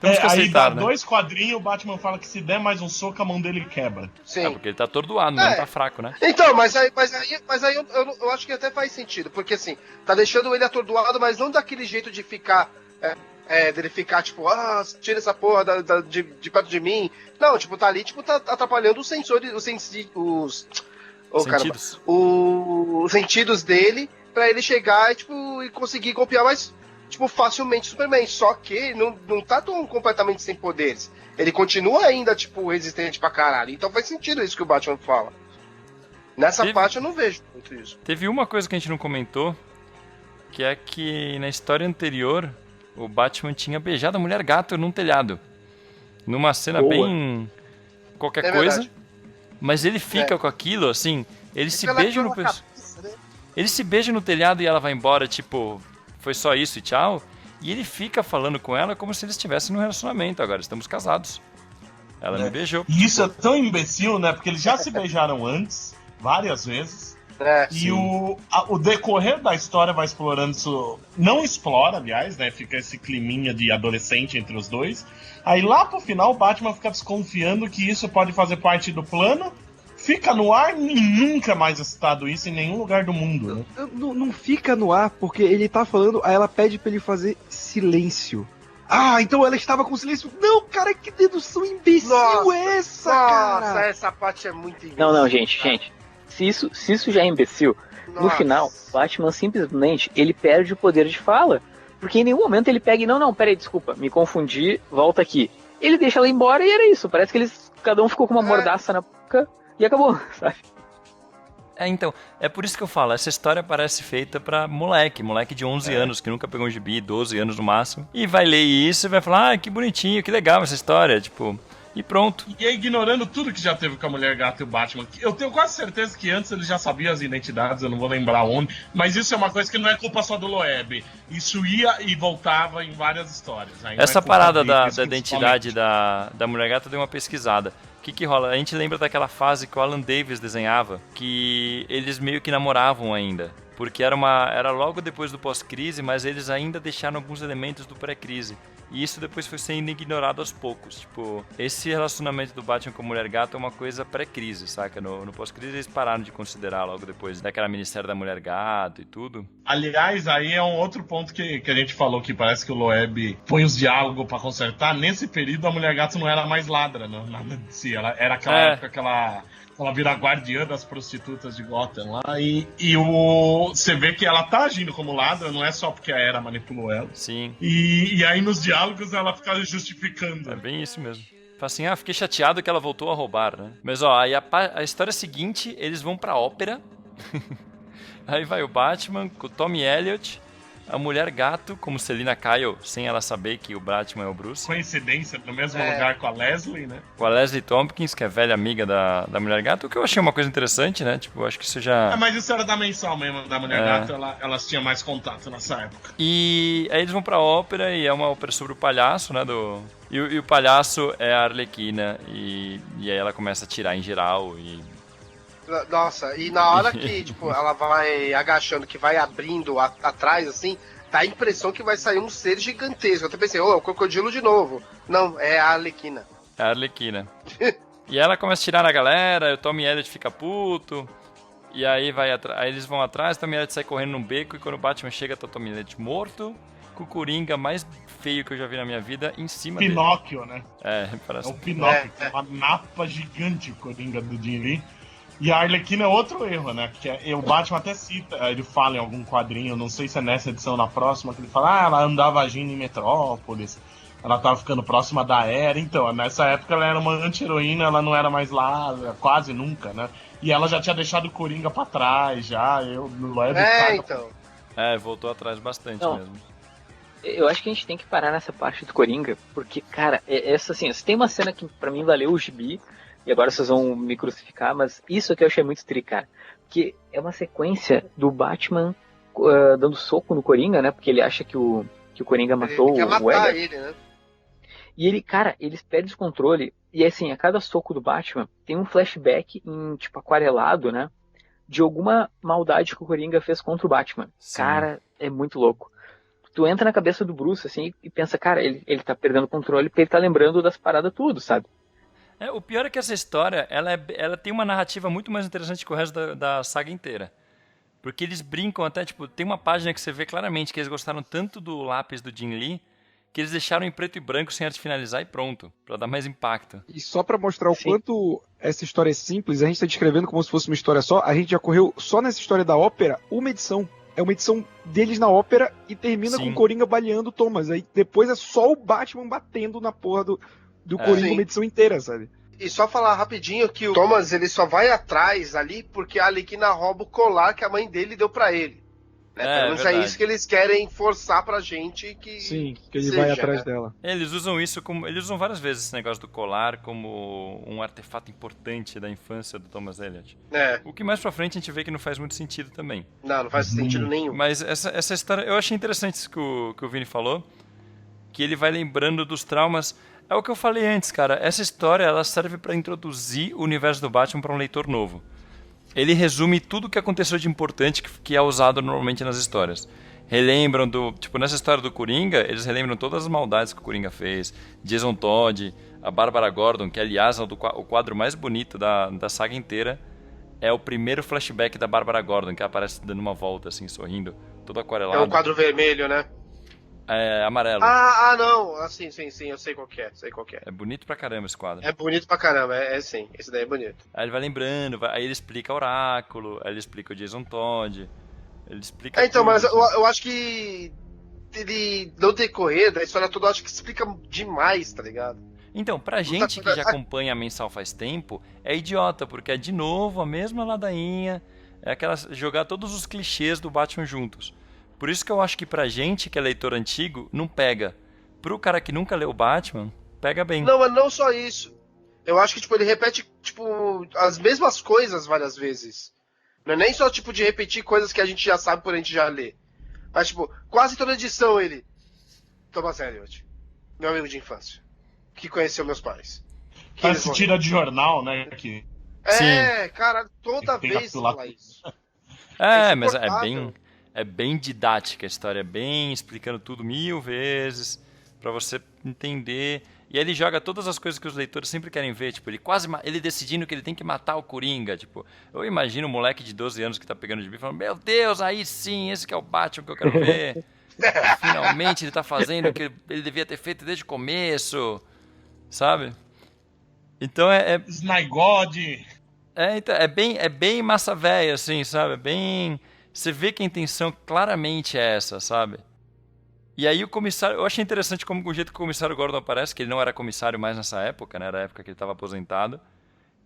Temos que aí aceitar, dá né? 2 quadrinhos, o Batman fala que se der mais um soco, a mão dele quebra. Sim. Porque ele tá atordoado, não tá fraco, né? Então, mas aí eu acho que até faz sentido, porque assim, tá deixando ele atordoado, mas não daquele jeito de ficar. Dele ficar tipo, tira essa porra de perto de mim. Não, tipo, tá ali, tipo, tá atrapalhando os sensores, os sentidos dele pra ele chegar e conseguir golpear mais, tipo, facilmente o Superman. Só que ele não tá tão completamente sem poderes. Ele continua ainda, tipo, resistente pra caralho. Então faz sentido isso que o Batman fala. Nessa parte eu não vejo muito isso. Teve uma coisa que a gente não comentou, que é que na história anterior, o Batman tinha beijado a Mulher Gato num telhado. Numa cena bem... qualquer coisa. Verdade. Mas ele fica com aquilo, assim... Ele se beija no... Né? Ele se beija no telhado e ela vai embora, tipo... Foi só isso e tchau. E ele fica falando com ela como se eles estivessem num relacionamento. Agora estamos casados. Ela me beijou. E isso é tão imbecil, né? Porque eles já se beijaram antes, várias vezes. E o decorrer da história vai explorando isso. Não explora, aliás, né? Fica esse climinha de adolescente entre os dois. Aí lá pro final o Batman fica desconfiando que isso pode fazer parte do plano. Fica no ar e nunca mais é citado isso em nenhum lugar do mundo, né? Não fica no ar, porque ele tá falando, aí ela pede pra ele fazer silêncio. Então ela estava com silêncio. Não, cara, que dedução imbecil cara? Nossa, essa parte é muito imbecil. Não, gente. Se isso já é imbecil, no final, Batman simplesmente, ele perde o poder de fala. Porque em nenhum momento ele pega e, não, peraí, desculpa, me confundi, volta aqui. Ele deixa ela embora e era isso. Parece que cada um ficou com uma mordaça na boca e acabou, sabe? Então, é por isso que eu falo, essa história parece feita pra moleque de 11 anos, que nunca pegou um gibi, 12 anos no máximo, e vai ler isso e vai falar, que bonitinho, que legal essa história, tipo, e pronto. E é ignorando tudo que já teve com a Mulher Gato e o Batman. Eu tenho quase certeza que antes ele já sabia as identidades, eu não vou lembrar onde, mas isso é uma coisa que não é culpa só do Loeb. Isso ia e voltava em várias histórias. Aí essa parada da identidade da Mulher Gato, eu dei uma pesquisada. O que rola? A gente lembra daquela fase que o Alan Davis desenhava, que eles meio que namoravam ainda. Porque era logo depois do pós-crise, mas eles ainda deixaram alguns elementos do pré-crise. E isso depois foi sendo ignorado aos poucos. Tipo, esse relacionamento do Batman com a Mulher Gato é uma coisa pré-crise, saca? No pós-crise eles pararam de considerar logo depois daquela Ministério da Mulher Gato e tudo. Aliás, aí é um outro ponto que a gente falou, que parece que o Loeb põe os diálogos pra consertar. Nesse período a Mulher Gato não era mais ladra, não, nada de si. Ela era aquela época que ela vira guardiã das prostitutas de Gotham lá. E você vê que ela tá agindo como ladra, não é só porque a Era manipulou ela. Sim. E aí nos diálogos ela fica justificando. É bem isso mesmo. Fala assim, fiquei chateado que ela voltou a roubar, né? Mas aí a história seguinte, eles vão pra ópera. Aí vai o Batman com o Tommy Elliot, a Mulher Gato, como Selina Kyle, sem ela saber que o Batman é o Bruce. Coincidência, no mesmo lugar com a Leslie, né? Com a Leslie Tompkins, que é velha amiga da Mulher Gato, o que eu achei uma coisa interessante, né? Tipo, eu acho que isso já... mas isso era da mensal mesmo, da Mulher Gato, elas tinham mais contato nessa época. E aí eles vão pra ópera, e é uma ópera sobre o palhaço, né? E o palhaço é a Arlequina, e aí ela começa a tirar em geral, e... Nossa, e na hora que, tipo, ela vai agachando, que vai abrindo atrás, assim, dá a impressão que vai sair um ser gigantesco. Eu até pensei, é o crocodilo de novo. Não, é a Arlequina. É a Arlequina. E ela começa a tirar na galera, o Tommy Elliot fica puto. E aí aí eles vão atrás, Tommy Lee Jones sai correndo num beco, e quando o Batman chega, tá o Tommy Lee Jones morto, com o Coringa mais feio que eu já vi na minha vida em cima Pinóquio, dele. né? É, parece. É o Pinóquio, que é uma napa gigante, o Coringa do Jim Lee. E a Arlequina é outro erro, né? Que o Batman até cita, ele fala em algum quadrinho, não sei se é nessa edição ou na próxima, que ele fala, ela andava agindo em Metrópolis, ela tava ficando próxima da Era. Então, nessa época ela era uma anti-heroína, ela não era mais lá, quase nunca, né? E ela já tinha deixado o Coringa pra trás, já, no Loeb então. Voltou atrás bastante mesmo. Eu acho que a gente tem que parar nessa parte do Coringa, porque, cara, essa assim, tem uma cena que pra mim valeu o gibi, e agora vocês vão me crucificar, mas isso aqui eu achei muito tri, cara. Porque é uma sequência do Batman dando soco no Coringa, né? Porque ele acha que o Coringa matou Ele quer o matar Edgar. ele, né? E ele, cara, eles perdem o controle. E assim, a cada soco do Batman tem um flashback em, tipo, aquarelado, né? De alguma maldade que o Coringa fez contra o Batman. Sim. Cara, é muito louco. Tu entra na cabeça do Bruce, assim, e pensa, cara, ele tá perdendo o controle porque ele tá lembrando das paradas tudo, sabe? O pior é que essa história, ela tem uma narrativa muito mais interessante que o resto da saga inteira. Porque eles brincam até, tipo, tem uma página que você vê claramente que eles gostaram tanto do lápis do Jim Lee, que eles deixaram em preto e branco sem arte finalizar e pronto, pra dar mais impacto. E só pra mostrar o quanto essa história é simples, a gente tá descrevendo como se fosse uma história só, a gente já correu só nessa história da ópera uma edição. É uma edição deles na ópera e termina com o Coringa baleando o Thomas. Aí depois é só o Batman batendo na porra do Coringa uma edição inteira, sabe? E só falar rapidinho que o Thomas, ele só vai atrás ali porque a Arlequina rouba o colar que a mãe dele deu pra ele. Né? Pelo menos é isso que eles querem forçar pra gente que. Sim, que ele vai atrás dela. Eles usam isso como. Eles usam várias vezes esse negócio do colar como um artefato importante da infância do Thomas Elliot. O que mais pra frente a gente vê que não faz muito sentido também. Não faz sentido nenhum. Mas essa história. Eu achei interessante isso que o Vini falou. Que ele vai lembrando dos traumas. É o que eu falei antes, cara. Essa história ela serve pra introduzir o universo do Batman pra um leitor novo. Ele resume tudo o que aconteceu de importante que é usado normalmente nas histórias. Relembram tipo, nessa história do Coringa, eles relembram todas as maldades que o Coringa fez. Jason Todd, a Bárbara Gordon, que aliás é o quadro mais bonito da saga inteira. É o primeiro flashback da Bárbara Gordon, que aparece dando uma volta, assim, sorrindo, todo aquarelado. É um quadro vermelho, né? É amarelo. Não. Sim, eu sei qual que é. É bonito pra caramba esse quadro. É bonito pra caramba, sim. Esse daí é bonito. Aí ele vai lembrando, aí ele explica Oráculo, aí ele explica o Jason Todd, ele explica então, tudo, mas assim. eu acho que ele, no decorrer da história toda, eu acho que explica demais, tá ligado? Então, pra gente que já acompanha a Mensal faz tempo, é idiota, porque é de novo a mesma ladainha, é aquela jogar todos os clichês do Batman juntos. Por isso que eu acho que pra gente que é leitor antigo, não pega. Pro cara que nunca leu Batman, pega bem. Não, mas não só isso. Eu acho que, tipo, ele repete, tipo, as mesmas coisas várias vezes. Não é nem só, tipo, de repetir coisas que a gente já sabe por a gente já ler. Mas, tipo, quase toda edição ele... Thomas Elliot, meu amigo de infância, que conheceu meus pais. Parece tira de jornal, né? Que... Cara, toda vez fala isso. Mas é bem didática a história, é bem explicando tudo 1000 vezes, pra você entender. E aí ele joga todas as coisas que os leitores sempre querem ver, tipo, ele decidindo que ele tem que matar o Coringa, tipo, eu imagino um moleque de 12 anos que tá pegando de mim falando, meu Deus, aí sim, esse que é o Batman que eu quero ver. Finalmente ele tá fazendo o que ele devia ter feito desde o começo, sabe? Então Snygod. Então, é bem massa velha, assim, sabe? É bem... Você vê que a intenção claramente é essa, sabe? E aí o comissário... Eu achei interessante como o jeito que o comissário Gordon aparece, que ele não era comissário mais nessa época, né? Era a época que ele estava aposentado.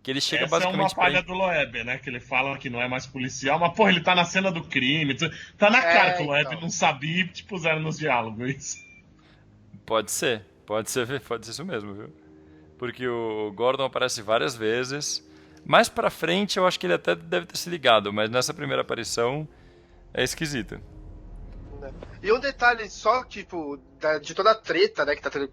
Que ele chega basicamente... Essa é uma falha do Loeb, né? Que ele fala que não é mais policial, mas, porra, ele tá na cena do crime. Tá na cara que o Loeb não sabia e te puseram nos diálogos. Pode ser isso mesmo, viu? Porque o Gordon aparece várias vezes... Mais pra frente, eu acho que ele até deve ter se ligado, mas nessa primeira aparição é esquisito. E um detalhe só, tipo, de toda a treta, né, que tá tendo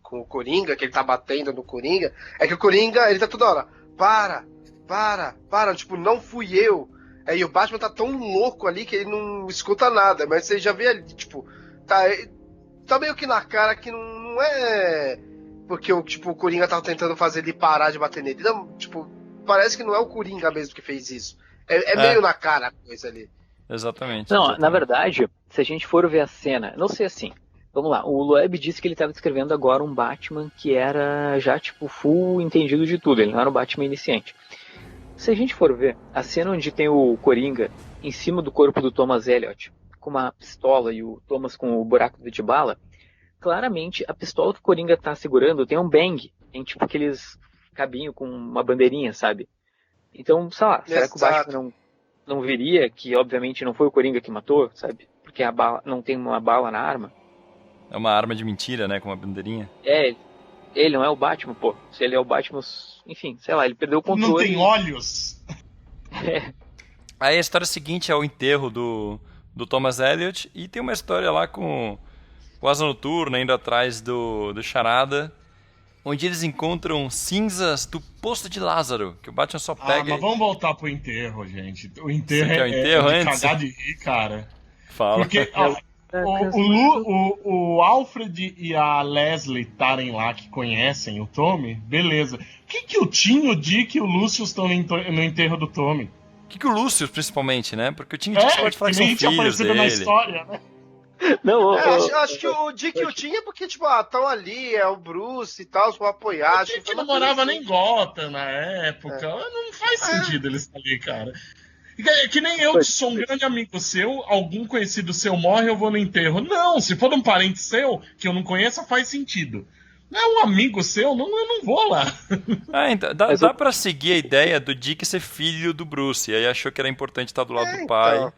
com o Coringa, que ele tá batendo no Coringa, é que o Coringa, ele tá toda hora, para, tipo, não fui eu. E o Batman tá tão louco ali que ele não escuta nada, mas você já vê ali, tipo, tá meio que na cara que não é porque o Coringa tava tentando fazer ele parar de bater nele. Não, tipo, parece que não é o Coringa mesmo que fez isso. É meio na cara a coisa ali. Exatamente. Não, exatamente. na verdade, se a gente for ver a cena, não sei assim. Vamos lá, o Loeb disse que ele estava escrevendo agora um Batman que era já, tipo, full entendido de tudo, ele não era um Batman iniciante. Se a gente for ver, a cena onde tem o Coringa em cima do corpo do Thomas Elliot, com uma pistola e o Thomas com o buraco de bala, claramente a pistola que o Coringa tá segurando tem um bang, tem tipo aqueles cabinho com uma bandeirinha, sabe? Então, sei lá, será que o Exato. Batman não veria que obviamente não foi o Coringa que matou, sabe? Porque a bala não tem uma bala na arma? É uma arma de mentira, né? Com uma bandeirinha. Ele não é o Batman, pô. Se ele é o Batman, enfim, sei lá, ele perdeu o controle. Não tem olhos? Aí a história seguinte é o enterro do Thomas Elliot. E tem uma história lá com o Asa Noturna indo atrás do Charada, onde eles encontram cinzas do Poço de Lázaro, que o Batman só pega. Mas vamos voltar pro enterro, gente. O enterro Você quer o enterro de antes? cagar de rir, cara. Fala. Porque o Alfred e a Leslie estarem lá, que conhecem o Tommy, beleza. O que o Tim, o Dick e o Lúcio estão no enterro do Tommy? O que o Lúcio, principalmente, né? Porque o Tim Dick pode falar que são nem tinha filhos aparecido na dele. história, né? Não, Acho que o Dick e o Tim é porque, tipo, estão ali, é o Bruce e tal, vão apoiar. A Acho que gente foi não uma coisa morava assim. nem em Gotham na época. Não faz sentido eles estarem ali, cara. É que nem eu, que sou um grande amigo seu, algum conhecido seu morre, eu vou no enterro. Não, se for um parente seu, que eu não conheça, faz sentido. Não é um amigo seu, eu não vou lá. Então, dá pra seguir a ideia do Dick ser filho do Bruce. E aí achou que era importante estar do lado do pai então.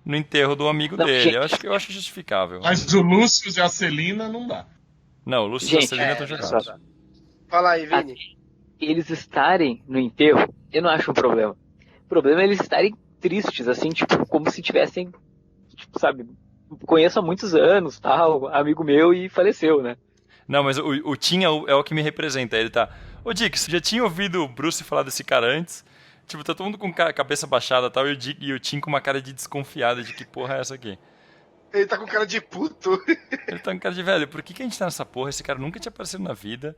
no enterro do amigo Não, dele. gente. Eu acho justificável. Mas o Lúcio e a Celina não dá. Não, o Lúcio e a Gente, Celina estão jogados. só- Fala aí, Vini. eles estarem no enterro, eu não acho um problema. O problema é eles estarem tristes, assim, tipo, como se tivessem, tipo, sabe, conheço há muitos anos, tal, amigo meu e faleceu, né? Não, mas o Tim é o que me representa. Ele tá... Ô, Dick, você já tinha ouvido o Bruce falar desse cara antes? Tipo, tá todo mundo com a cabeça baixada e tal, e o Tim com uma cara de desconfiada de que porra é essa aqui. Ele tá com cara de puto. Ele tá com cara de velho, por que a gente tá nessa porra? Esse cara nunca tinha aparecido na vida.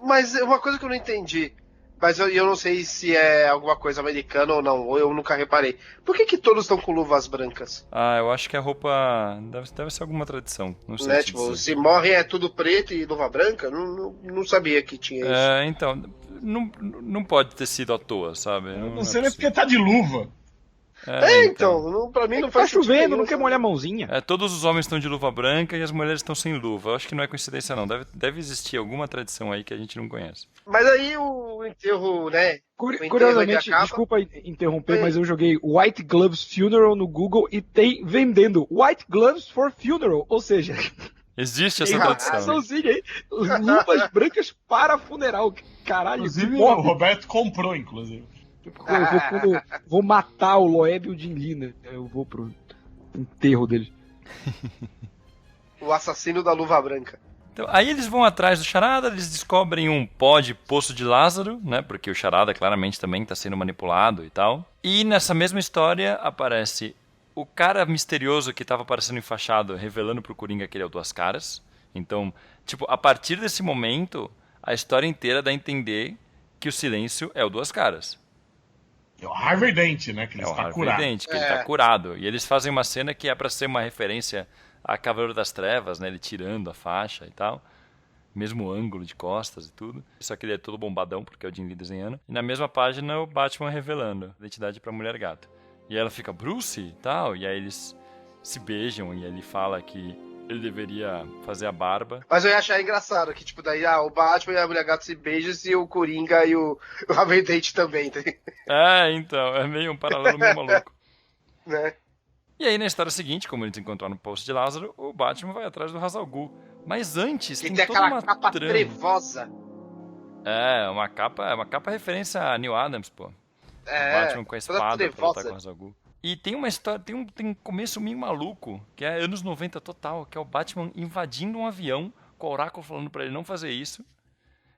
Mas uma coisa que eu não entendi, mas eu não sei se é alguma coisa americana ou não, ou eu nunca reparei. Por que todos estão com luvas brancas? Ah, eu acho que a roupa... Deve ser alguma tradição. Não sei Né? te Tipo, dizer. se morre é tudo preto e luva branca? Não sabia que tinha isso. Então, não pode ter sido à toa, sabe? Não sei nem porque tá de luva. Pra mim não Tá faz sentido chovendo, nenhum, não quer sabe? molhar a mãozinha. Todos os homens estão de luva branca e as mulheres estão sem luva. Eu acho que não é coincidência, não. Deve existir alguma tradição aí que a gente não conhece. Mas aí o enterro, né? O enterro Curiosamente, ele acaba. desculpa interromper, mas eu joguei White Gloves Funeral no Google e tem vendendo White Gloves for Funeral, ou seja, Existe essa tem tradição. Né? traduçãozinha aí, luvas brancas para funeral. Caralho, Inclusive, que o mob. Roberto comprou, inclusive. Quando vou matar o Loeb e o Jim Lee, né? Eu vou pro enterro dele. O assassino da luva branca. Então, aí eles vão atrás do Charada, eles descobrem um pó de Poço de Lázaro, né? Porque o Charada claramente também está sendo manipulado e tal. E nessa mesma história aparece o cara misterioso que estava aparecendo enfaixado, revelando pro Coringa que ele é o Duas Caras. Então, tipo, a partir desse momento, a história inteira dá a entender que o Silêncio é o Duas Caras. É o Harvey Dent, né? Que ele É o está Harvey curado. Dent, que ele tá curado. E eles fazem uma cena que é pra ser uma referência a Cavaleiro das Trevas, né? Ele tirando a faixa e tal. Mesmo ângulo de costas e tudo. Só que ele é todo bombadão, porque é o Jim Lee desenhando. E na mesma página, o Batman revelando a identidade pra Mulher Gato. E ela fica, Bruce e tal. E aí eles se beijam e ele fala que ele deveria fazer a barba. Mas eu ia achar engraçado que, tipo, daí o Batman e a Mulher Gato se beijam e o Coringa e o Harvey Dent também, tá? Então, é meio um paralelo meio maluco. Né? E aí, na história seguinte, como eles encontraram no Poço de Lázaro, o Batman vai atrás do Ra's al Ghul. Mas antes, Que tem tem toda aquela uma capa trama. trevosa. Uma capa referência a Neil Adams, pô. O Batman com a toda espada pra lutar trevosa. com o Ra's al Ghul. E tem uma história, tem um começo meio maluco, que é anos 90 total, que é o Batman invadindo um avião, com o Oráculo falando pra ele não fazer isso.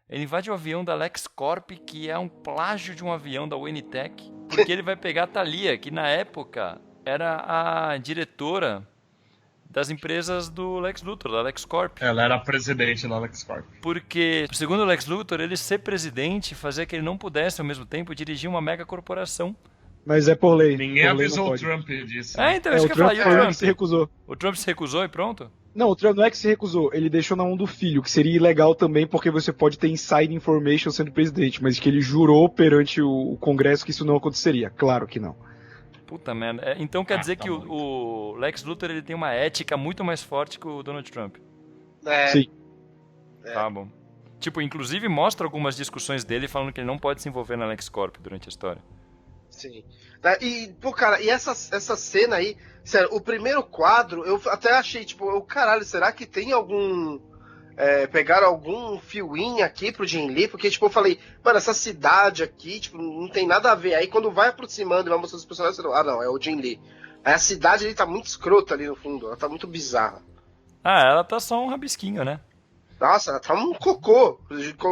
Ele invade o avião da LexCorp, que é um plágio de um avião da Unitech, porque ele vai pegar a Thalia, que na época era a diretora das empresas do Lex Luthor, da LexCorp. Ela era a presidente da LexCorp. Porque, segundo o Lex Luthor, ele ser presidente fazia que ele não pudesse, ao mesmo tempo, dirigir uma mega corporação Mas é por lei. Ninguém por lei avisou não o pode. Trump disso. Então, É, isso o que eu ia falar. Trump E o foi o Trump? que se recusou. O Trump se recusou e pronto? Não, o Trump não é que se recusou, ele deixou na mão do filho, que seria ilegal também, porque você pode ter inside information sendo presidente, mas que ele jurou perante o Congresso que isso não aconteceria. Claro que não. Puta merda. Então quer dizer tá que o Lex Luthor ele tem uma ética muito mais forte que o Donald Trump. É, Sim. Tá bom. Tipo, inclusive mostra algumas discussões dele falando que ele não pode se envolver na LexCorp durante a história. sim. E, pô, cara, e essa cena aí, sério, o primeiro quadro, eu até achei, tipo, caralho, será que tem algum. Pegaram algum fio-in aqui pro Jim Lee? Porque, tipo, eu falei, mano, essa cidade aqui, tipo, não tem nada a ver. Aí quando vai aproximando e vai mostrando os personagens, você não, é o Jim Lee. Aí a cidade ali tá muito escrota ali no fundo, ela tá muito bizarra. Ela tá só um rabisquinho, né? Nossa, ela tá um cocô.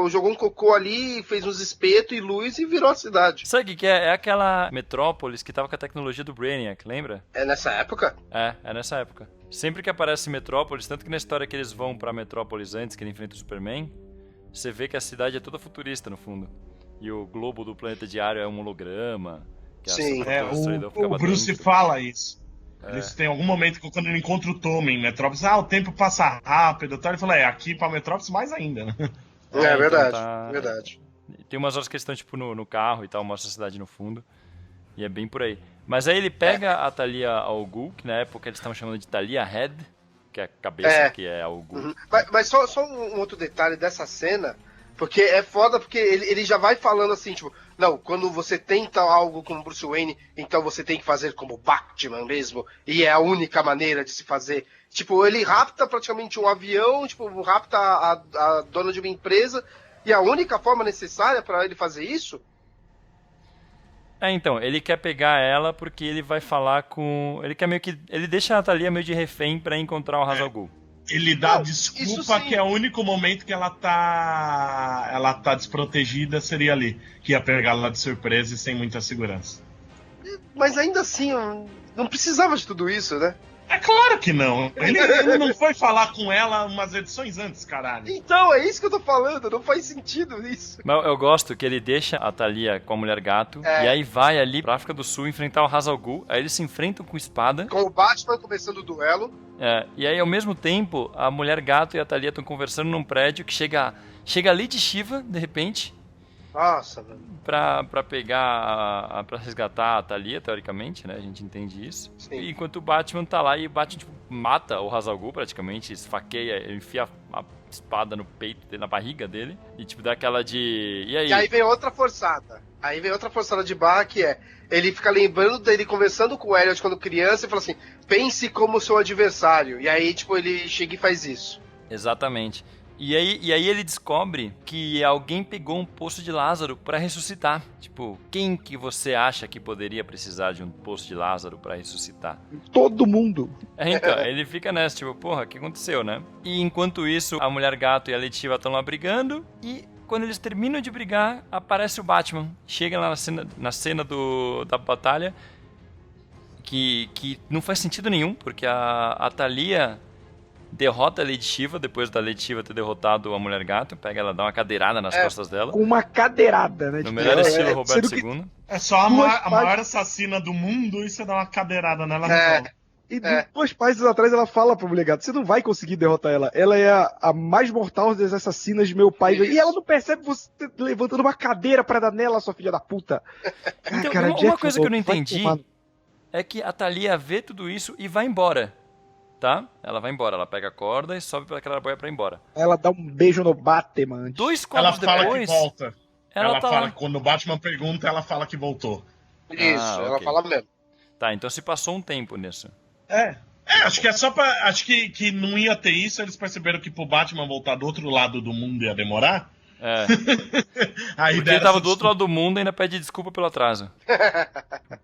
Jogou um cocô ali, fez uns espetos e luz e virou a cidade. Sabe o que que é? É aquela metrópolis que tava com a tecnologia do Brainiac, lembra? É nessa época? É nessa época. Sempre que aparece Metrópolis, tanto que na história que eles vão pra Metrópolis antes, que ele enfrenta o Superman, você vê que a cidade é toda futurista no fundo. E o globo do planeta diário é um holograma. Que Sim. O Bruce fala isso. Eles têm algum momento que quando ele encontra o Tom em Metrópolis, o tempo passa rápido, ele fala, aqui pra Metrópolis mais ainda, né? É verdade, então verdade. Tem umas horas que eles estão tipo no carro e tal, mostra a cidade no fundo. E é bem por aí. Mas aí ele pega a Talia Al Ghul, que na época eles estavam chamando de Talia Head, que é a cabeça, que é Al Ghul. Uhum. Mas só um outro detalhe dessa cena, porque é foda, porque ele já vai falando assim, tipo, não, quando você tenta algo como Bruce Wayne, então você tem que fazer como Batman mesmo, e é a única maneira de se fazer. Tipo, ele rapta praticamente um avião, tipo, rapta a dona de uma empresa, e a única forma necessária para ele fazer isso... Então, ele quer pegar ela porque ele vai falar com... Ele quer meio que... Ele deixa a Talia meio de refém pra encontrar o Ra's al Ghul. Ele dá desculpa que é o único momento que ela tá desprotegida, seria ali. Que ia pegar ela de surpresa e sem muita segurança. Mas ainda assim, não precisava de tudo isso, né? É claro que não. Ele não foi falar com ela umas edições antes, caralho. Então, é isso que eu tô falando, não faz sentido isso. Mas eu gosto que ele deixa a Talia com a Mulher Gato, e aí vai ali pra África do Sul enfrentar o Ra's al Ghul, aí eles se enfrentam com espada. Com o Batman começando o duelo. E aí ao mesmo tempo, a Mulher Gato e a Talia estão conversando num prédio que chega a Lady Shiva, de repente. Nossa, mano. Pra pegar, pra resgatar a Talia, teoricamente, né? A gente entende isso. Sim. E enquanto o Batman tá lá e o Batman tipo, mata o Ra's al Ghul praticamente, esfaqueia, enfia a espada no peito dele, na barriga dele, e tipo dá aquela de... E aí? E aí vem outra forçada. Aí vem outra forçada de barra que é... Ele fica lembrando dele conversando com o Elliot quando criança e fala assim, pense como seu adversário. E aí, tipo, ele chega e faz isso. Exatamente. E aí ele descobre que alguém pegou um poço de Lázaro pra ressuscitar. Tipo, quem que você acha que poderia precisar de um poço de Lázaro pra ressuscitar? Todo mundo. Então, ele fica nessa, tipo, porra, o que aconteceu, né? E enquanto isso, a Mulher Gato e a Letiva estão lá brigando e... Quando eles terminam de brigar, aparece o Batman. Chega lá na cena da batalha, que não faz sentido nenhum, porque a Talia derrota a Lady Shiva, depois da Lady Shiva ter derrotado a Mulher Gato, pega ela, dá uma cadeirada nas costas dela. Com uma cadeirada, né? No melhor estilo Roberto II. É só a maior assassina do mundo e você dá uma cadeirada nela no colo. E 2 páginas atrás ela fala pro Mulher Gato, você não vai conseguir derrotar ela. Ela é a mais mortal das assassinas de meu pai. E ela não percebe você levantando uma cadeira pra dar nela, sua filha da puta. Então, cara, uma coisa que eu não entendi é que a Talia vê tudo isso e vai embora. Tá? Ela vai embora, ela pega a corda e sobe pela boia pra ir embora. Ela dá um beijo no Batman. 2 quadros depois... Ela fala que volta. Ela tá fala lá. que quando o Batman pergunta, ela fala que voltou. Isso, ela ok. fala mesmo. Tá, então se passou um tempo nisso. Acho que é só pra... Acho que não ia ter isso, eles perceberam que pro Batman voltar do outro lado do mundo ia demorar. Aí porque ele tava do outro lado do mundo e ainda pede desculpa pelo atraso.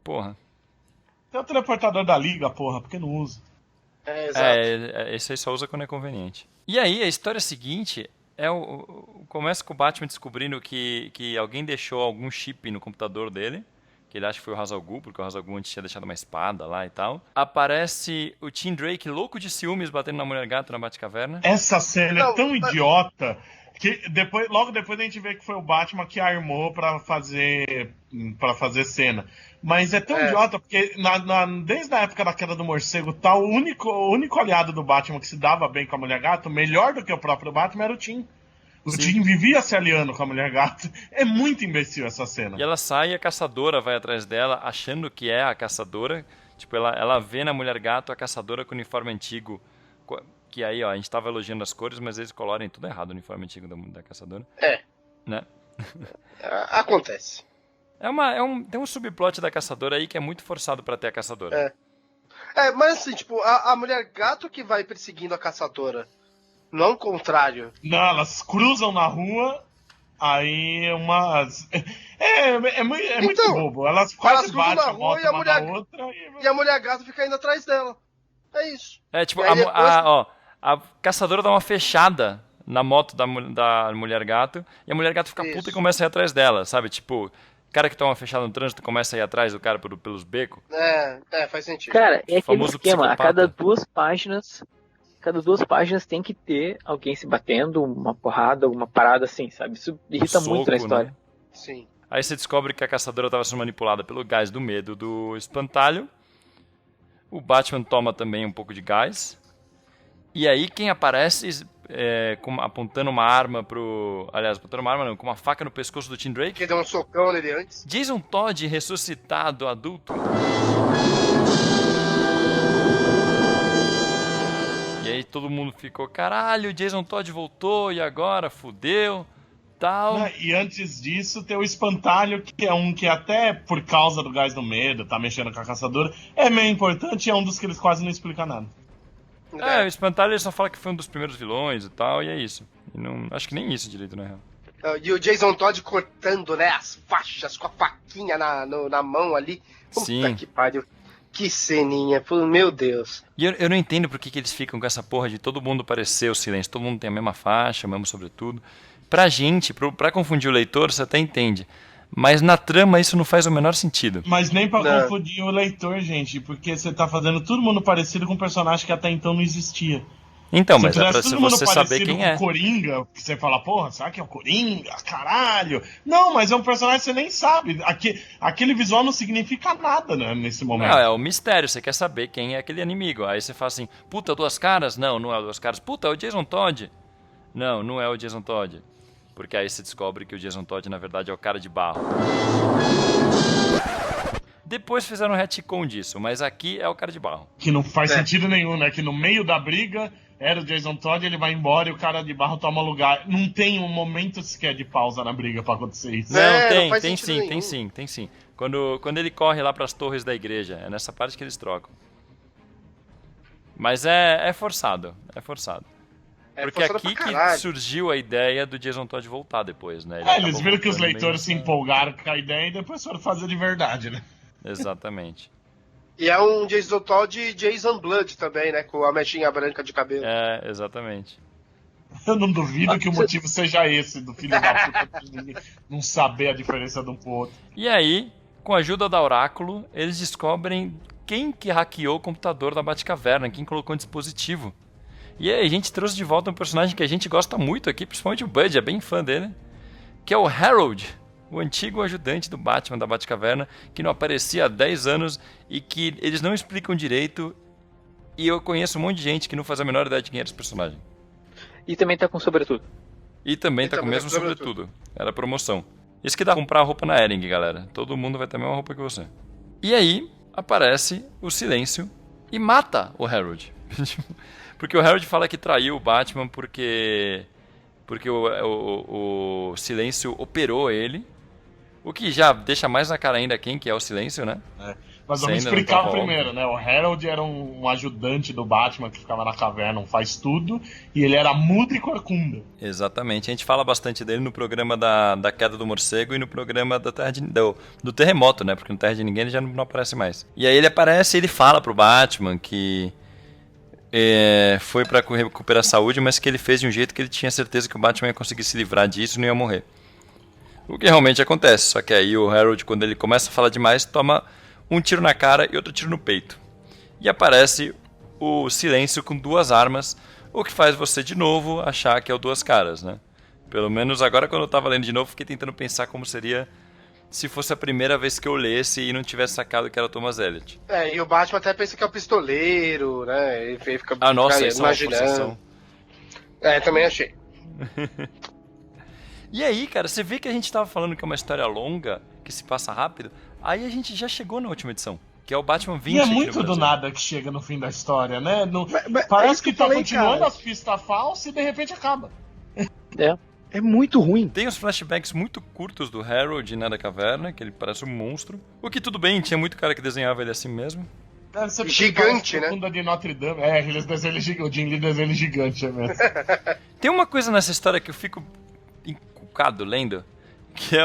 Porra. Tem o teleportador da Liga, porra, por que não usa? Exato. Esse aí só usa quando é conveniente. E aí, a história seguinte começa com o Batman descobrindo que alguém deixou algum chip no computador dele, que ele acha que foi o Ra's al Ghul, porque o Ra's al Ghul antes tinha deixado uma espada lá e tal. Aparece o Tim Drake louco de ciúmes batendo na Mulher Gato na Batcaverna. Essa cena é tão idiota que logo depois a gente vê que foi o Batman que armou pra fazer cena. Mas é tão idiota porque desde a época da Queda do Morcego, o único aliado do Batman que se dava bem com a Mulher Gato, melhor do que o próprio Batman, era o Tim. O Tim vivia se aliando com a Mulher Gato. É muito imbecil essa cena. E ela sai e a caçadora vai atrás dela, achando que é a caçadora. Tipo, ela vê na Mulher Gato a caçadora com o uniforme antigo. Que aí, ó, a gente tava elogiando as cores, mas eles colorem tudo errado o uniforme antigo da caçadora. Né? Acontece. Tem um subplot da caçadora aí que é muito forçado pra ter a caçadora. Mas assim, tipo, a Mulher Gato que vai perseguindo a caçadora. Não o contrário. Não, elas cruzam na rua, aí umas... É muito bobo. Elas quase cruzam batem na rua uma na outra. E a Mulher Gato fica indo atrás dela. É isso. Tipo, Depois... a caçadora dá uma fechada na moto da Mulher Gato, e a Mulher Gato fica puta e começa a ir atrás dela, sabe? Tipo, o cara que toma fechada no trânsito começa a ir atrás do cara pelos becos. Faz sentido. Cara, é aquele esquema, psicopata. a cada duas páginas tem que ter alguém se batendo, uma porrada, alguma parada assim, sabe? Isso irrita muito na história. Né? Sim. Aí você descobre que a caçadora estava sendo manipulada pelo gás do medo do espantalho. O Batman toma também um pouco de gás. E aí quem aparece apontando uma arma apontando uma arma não, com uma faca no pescoço do Tim Drake. Que deu um socão nele antes. Jason Todd ressuscitado, adulto. E aí todo mundo ficou, caralho, o Jason Todd voltou e agora fudeu, tal. E antes disso tem o Espantalho, que é um que até por causa do gás do medo, tá mexendo com a caçadora, é meio importante e é um dos que eles quase não explicam nada. O Espantalho ele só fala que foi um dos primeiros vilões e tal, e é isso. E não, acho que nem isso direito, na real. E o Jason Todd cortando, né, as faixas com a faquinha na mão ali. Puta Sim. Que pariu. Que ceninha, meu Deus. E eu não entendo por que eles ficam com essa porra de todo mundo parecer o Silêncio, todo mundo tem a mesma faixa, o mesmo sobretudo. Pra gente, pra confundir o leitor, você até entende. Mas na trama isso não faz o menor sentido. Mas nem pra confundir o leitor, gente, porque você tá fazendo todo mundo parecido com um personagem que até então não existia. Então, se mas é pra você saber quem é. O Coringa, você fala, porra, será que é o Coringa? Caralho! Não, mas é um personagem que você nem sabe. Aquele visual não significa nada, né, nesse momento. Não, é o mistério, você quer saber quem é aquele inimigo. Aí você fala assim, puta, Duas Caras? Não, não é o Duas Caras. Puta, é o Jason Todd? Não, não é o Jason Todd. Porque aí você descobre que o Jason Todd, na verdade, é o cara de barro. Depois fizeram um retcon disso, mas aqui é o cara de barro. Que não faz sentido nenhum, né? Que no meio da briga era o Jason Todd, ele vai embora e o cara de barro toma lugar. Não tem um momento sequer de pausa na briga pra acontecer isso. Não, tem sim. Quando ele corre lá pras torres da igreja, é nessa parte que eles trocam. Mas é forçado. Porque aqui que surgiu a ideia do Jason Todd voltar depois, né? Eles viram que os leitores se empolgaram com a ideia e depois foram fazer de verdade, né? Exatamente. E é um Jason Todd e Jason Blood também, né? Com a mechinha branca de cabelo. Exatamente. Eu não duvido que o motivo seja esse, do filho da puta não saber a diferença de um pro outro. E aí, com a ajuda da Oráculo, eles descobrem quem que hackeou o computador da Batcaverna, quem colocou um dispositivo. E aí a gente trouxe de volta um personagem que a gente gosta muito aqui, principalmente o Bud, é bem fã dele, que é o Harold, o antigo ajudante do Batman da Batcaverna, que não aparecia há 10 anos e que eles não explicam direito. E eu conheço um monte de gente que não faz a menor ideia de quem era esse personagem. E também tá com sobretudo. E também tá com o mesmo sobretudo. Era promoção. Isso que dá pra comprar roupa na Ering, galera. Todo mundo vai ter a mesma roupa que você. E aí aparece o Silêncio e mata o Harold. Porque o Harold fala que traiu o Batman porque o Silêncio operou ele. O que já deixa mais na cara ainda quem que é o Silêncio, né? Mas vamos explicar primeiro, né? O Harold era um ajudante do Batman que ficava na caverna, faz tudo, e ele era mudo e corcunda. Exatamente. A gente fala bastante dele no programa da Queda do Morcego e no programa do Terremoto, né? Porque no Terra de Ninguém ele já não aparece mais. E aí ele aparece e ele fala pro Batman que foi pra recuperar a saúde, mas que ele fez de um jeito que ele tinha certeza que o Batman ia conseguir se livrar disso e não ia morrer. O que realmente acontece, só que aí o Harold, quando ele começa a falar demais, toma um tiro na cara e outro tiro no peito. E aparece o Silêncio com 2 armas, o que faz você de novo achar que é o Duas Caras, né? Pelo menos agora quando eu tava lendo de novo, fiquei tentando pensar como seria se fosse a primeira vez que eu lesse e não tivesse sacado que era o Thomas Elliot. E o Batman até pensa que é o pistoleiro, né? Ele fica Nossa, isso imaginando. é uma forçação. Também achei. E aí, cara, você vê que a gente tava falando que é uma história longa, que se passa rápido, aí a gente já chegou na última edição, que é o Batman 20. E é aqui no muito do Brasil. nada que chega no fim da história, né? Mas Parece que eu tá falei, continuando cara. as pistas falsas e de repente acaba. É muito ruim. Tem os flashbacks muito curtos do Harold, né, da caverna, que ele parece um monstro. O que tudo bem, tinha muito cara que desenhava ele assim mesmo. Deve ser porque Gigante, ele parece né? Funda de Notre Dame. Eles desenham ele gigante. O Jim Lee desenha ele gigante, é mesmo. Tem uma coisa nessa história que eu fico encucado lendo, que é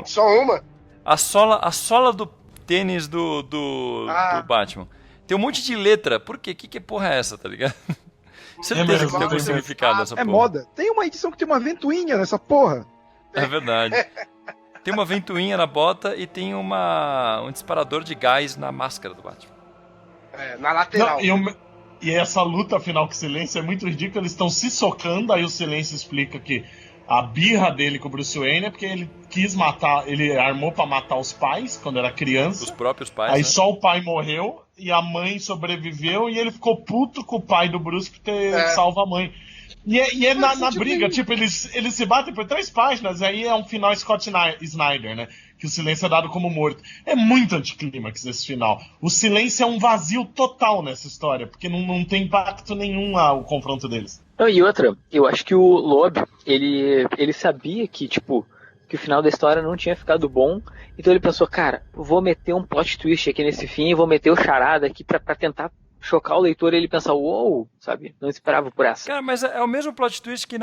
Só uma? a sola do tênis do Batman. Tem um monte de letra. Por quê? Que porra é essa, tá ligado? Certeza mesmo, que tem algum tem significado essa É porra. moda. Tem uma edição que tem uma ventoinha nessa porra. É verdade. Tem uma ventoinha na bota e tem um disparador de gás na máscara do Batman. Na lateral. Não, e essa luta final com o Silêncio é muito ridícula. Eles estão se socando, aí o Silêncio explica que a birra dele com o Bruce Wayne é porque ele quis matar, ele armou pra matar os pais quando era criança. Os próprios pais, Aí né? só o pai morreu e a mãe sobreviveu e ele ficou puto com o pai do Bruce por ter salvo a mãe. E é na briga, tipo, eles se batem por 3 páginas, aí é um final Scott Snyder, né? Que o Silêncio é dado como morto. É muito anticlímax esse final. O Silêncio é um vazio total nessa história, porque não tem impacto nenhum o confronto deles. Não, e outra, eu acho que o Loeb, ele sabia que, tipo, que o final da história não tinha ficado bom, então ele pensou, cara, vou meter um plot twist aqui nesse fim, vou meter o charada aqui pra tentar chocar o leitor e ele pensar, uou, sabe, não esperava por essa. Cara, mas é o mesmo plot twist que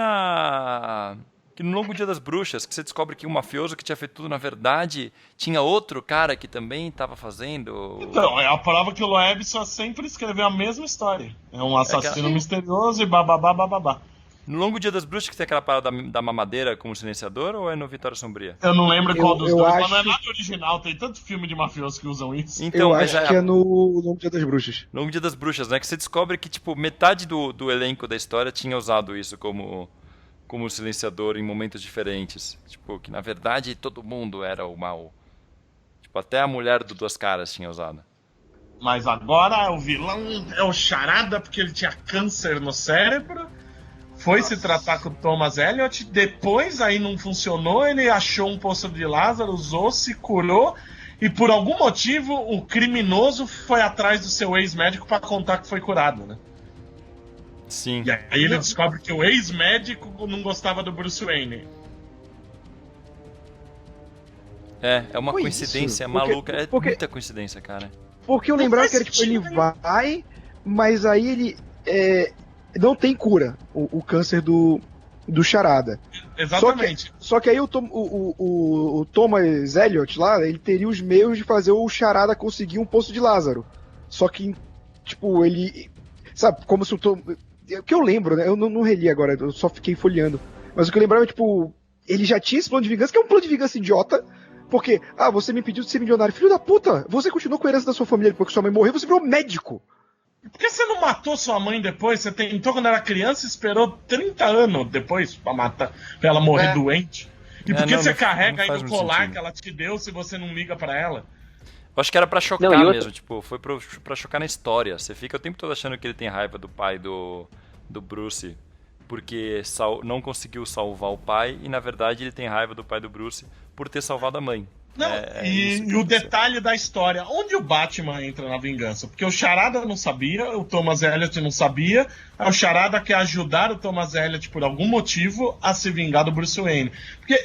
no Longo Dia das Bruxas, que você descobre que o mafioso que tinha feito tudo, na verdade, tinha outro cara que também estava fazendo... Então, é a prova que o Loeb só sempre escreveu a mesma história. É um assassino misterioso e bababá. No Longo Dia das Bruxas que tem aquela parada da mamadeira com o silenciador ou é no Vitória Sombria? Eu não lembro qual dos eu dois, acho... mas não é nada original. Tem tanto filme de mafioso que usam isso. Então, eu acho que é no Longo Dia das Bruxas. Longo Dia das Bruxas, né? Que você descobre que, tipo, metade do elenco da história tinha usado isso como silenciador em momentos diferentes. Tipo, que na verdade todo mundo era o mal. Tipo, até a mulher do Duas Caras tinha usado. Mas agora o vilão é o Charada porque ele tinha câncer no cérebro. Foi se tratar com o Thomas Elliot. Depois aí não funcionou. Ele achou um poço de Lázaro, usou, se curou. E por algum motivo o criminoso foi atrás do seu ex-médico para contar que foi curado, né? Sim. E aí ele descobre que o ex-médico não gostava do Bruce Wayne. É uma Foi coincidência isso? maluca. Porque- Muita coincidência, cara. Porque eu lembrava que era tipo, ele vai, mas aí ele não tem cura, o câncer do Charada. Exatamente. Só que aí o Thomas Elliot lá, ele teria os meios de fazer o Charada conseguir um poço de Lázaro. Só que, tipo, ele... Sabe, como se o Tom... O que eu lembro, né? Eu não reli agora, eu só fiquei folheando. Mas o que eu lembrava é, tipo, ele já tinha esse plano de vingança, que é um plano de vingança idiota. Porque, você me pediu de ser milionário. Filho da puta, você continuou com a herança da sua família depois que sua mãe morreu, você virou médico. Por que você não matou sua mãe depois? Você tentou quando era criança e esperou 30 anos depois pra matar, pra ela morrer doente? E por que você carrega aí no colar que ela te deu se você não liga pra ela? Eu acho que era pra chocar Não, e outra- mesmo, tipo, foi pra chocar na história. Você fica o tempo todo achando que ele tem raiva do pai do Bruce, porque não conseguiu salvar o pai, e na verdade ele tem raiva do pai do Bruce por ter salvado a mãe. Não, isso que e o aconteceu. detalhe da história, onde o Batman entra na vingança? Porque o Charada não sabia, o Thomas Elliot não sabia, o Charada quer ajudar o Thomas Elliot por algum motivo a se vingar do Bruce Wayne. Porque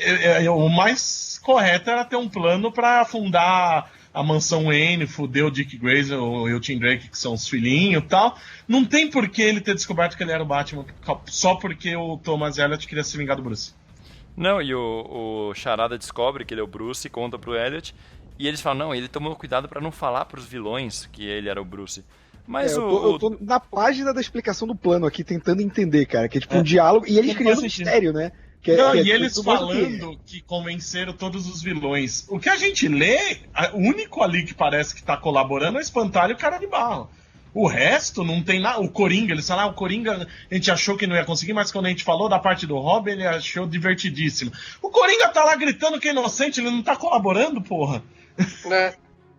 o mais correto era ter um plano pra afundar a mansão Wayne, fuder o Dick Grayson e o Tim Drake, que são os filhinhos e tal. Não tem por que ele ter descoberto que ele era o Batman, só porque o Thomas Elliot queria se vingar do Bruce. Não, e o Charada descobre que ele é o Bruce, conta pro Elliot, e eles falam, não, ele tomou cuidado pra não falar pros vilões que ele era o Bruce. Mas eu tô na página da explicação do plano aqui, tentando entender, cara, que é tipo um diálogo, e eles Não criando faz sentido. mistério, né? Não, que e é eles tudo mais do falando que convenceram todos os vilões. O que a gente lê, o único ali que parece que tá colaborando é o Espantalho e o Cara de Barro. O resto não tem nada. O Coringa, eles falaram, o Coringa a gente achou que não ia conseguir, mas quando a gente falou da parte do Robin, ele achou divertidíssimo. O Coringa tá lá gritando que é inocente, ele não tá colaborando, porra. Né?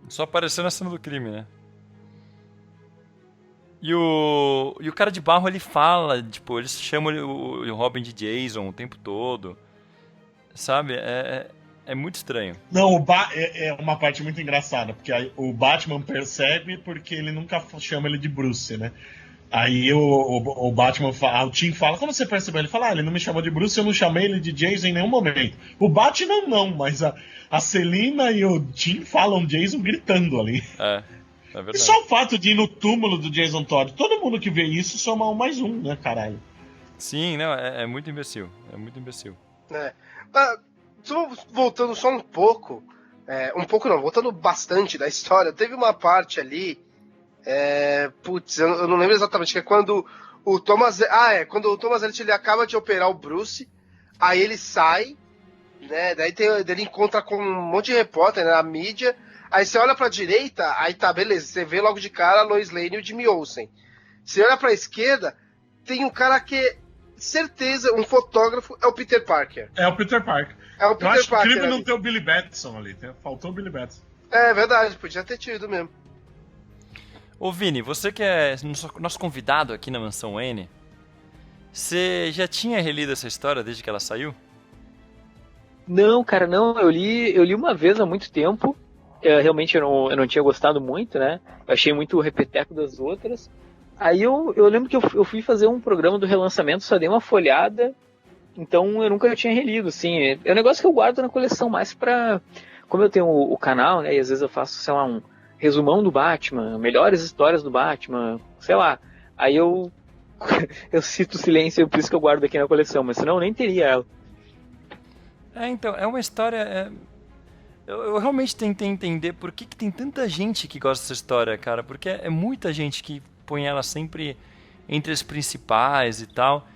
Só apareceu na cena do crime, né? E o Cara de Barro, ele fala, tipo, eles chamam o Robin de Jason o tempo todo, sabe? É muito estranho. Não, é uma parte muito engraçada, porque aí o Batman percebe porque ele nunca chama ele de Bruce, né? Aí o Batman, o Tim fala, como você percebeu? Ele fala, ele não me chamou de Bruce, eu não chamei ele de Jason em nenhum momento. O Batman não, mas a Selina e o Tim falam Jason gritando ali. É verdade. E só o fato de ir no túmulo do Jason Todd, todo mundo que vê isso soma um mais um, né, caralho? Sim, não, é muito imbecil. É muito imbecil. Né? Voltando só um pouco, voltando bastante da história, teve uma parte ali, eu não lembro exatamente, que é quando o Thomas, quando o Thomas Elliot ele acaba de operar o Bruce, aí ele sai, né, daí ele encontra com um monte de repórter, né, na mídia, aí você olha pra direita, aí tá, beleza, você vê logo de cara a Lois Lane e o Jimmy Olsen. Você olha pra esquerda, tem um cara que certeza, um fotógrafo, é o Peter Parker. É o Peter Parker. É o Peter Eu acho Parker incrível ali. não ter o Billy Batson ali. Faltou o Billy Batson. É verdade, podia ter tido mesmo. Ô Vini, você que é nosso convidado aqui na Mansão N, você já tinha relido essa história desde que ela saiu? Não, cara, não. Eu li uma vez há muito tempo. Realmente eu não tinha gostado muito, né? Eu achei muito o repeteco das outras. Aí eu lembro que eu fui fazer um programa do relançamento, só dei uma folhada. Então eu nunca tinha relido, assim. É um negócio que eu guardo na coleção mais pra... Como eu tenho o canal, né? E às vezes eu faço, sei lá, um resumão do Batman, melhores histórias do Batman, sei lá. Aí eu cito o Silêncio, por isso que eu guardo aqui na coleção. Mas senão eu nem teria ela. Então, é uma história... Eu realmente tentei entender por que tem tanta gente que gosta dessa história, cara. Porque é muita gente que põe ela sempre entre as principais e tal.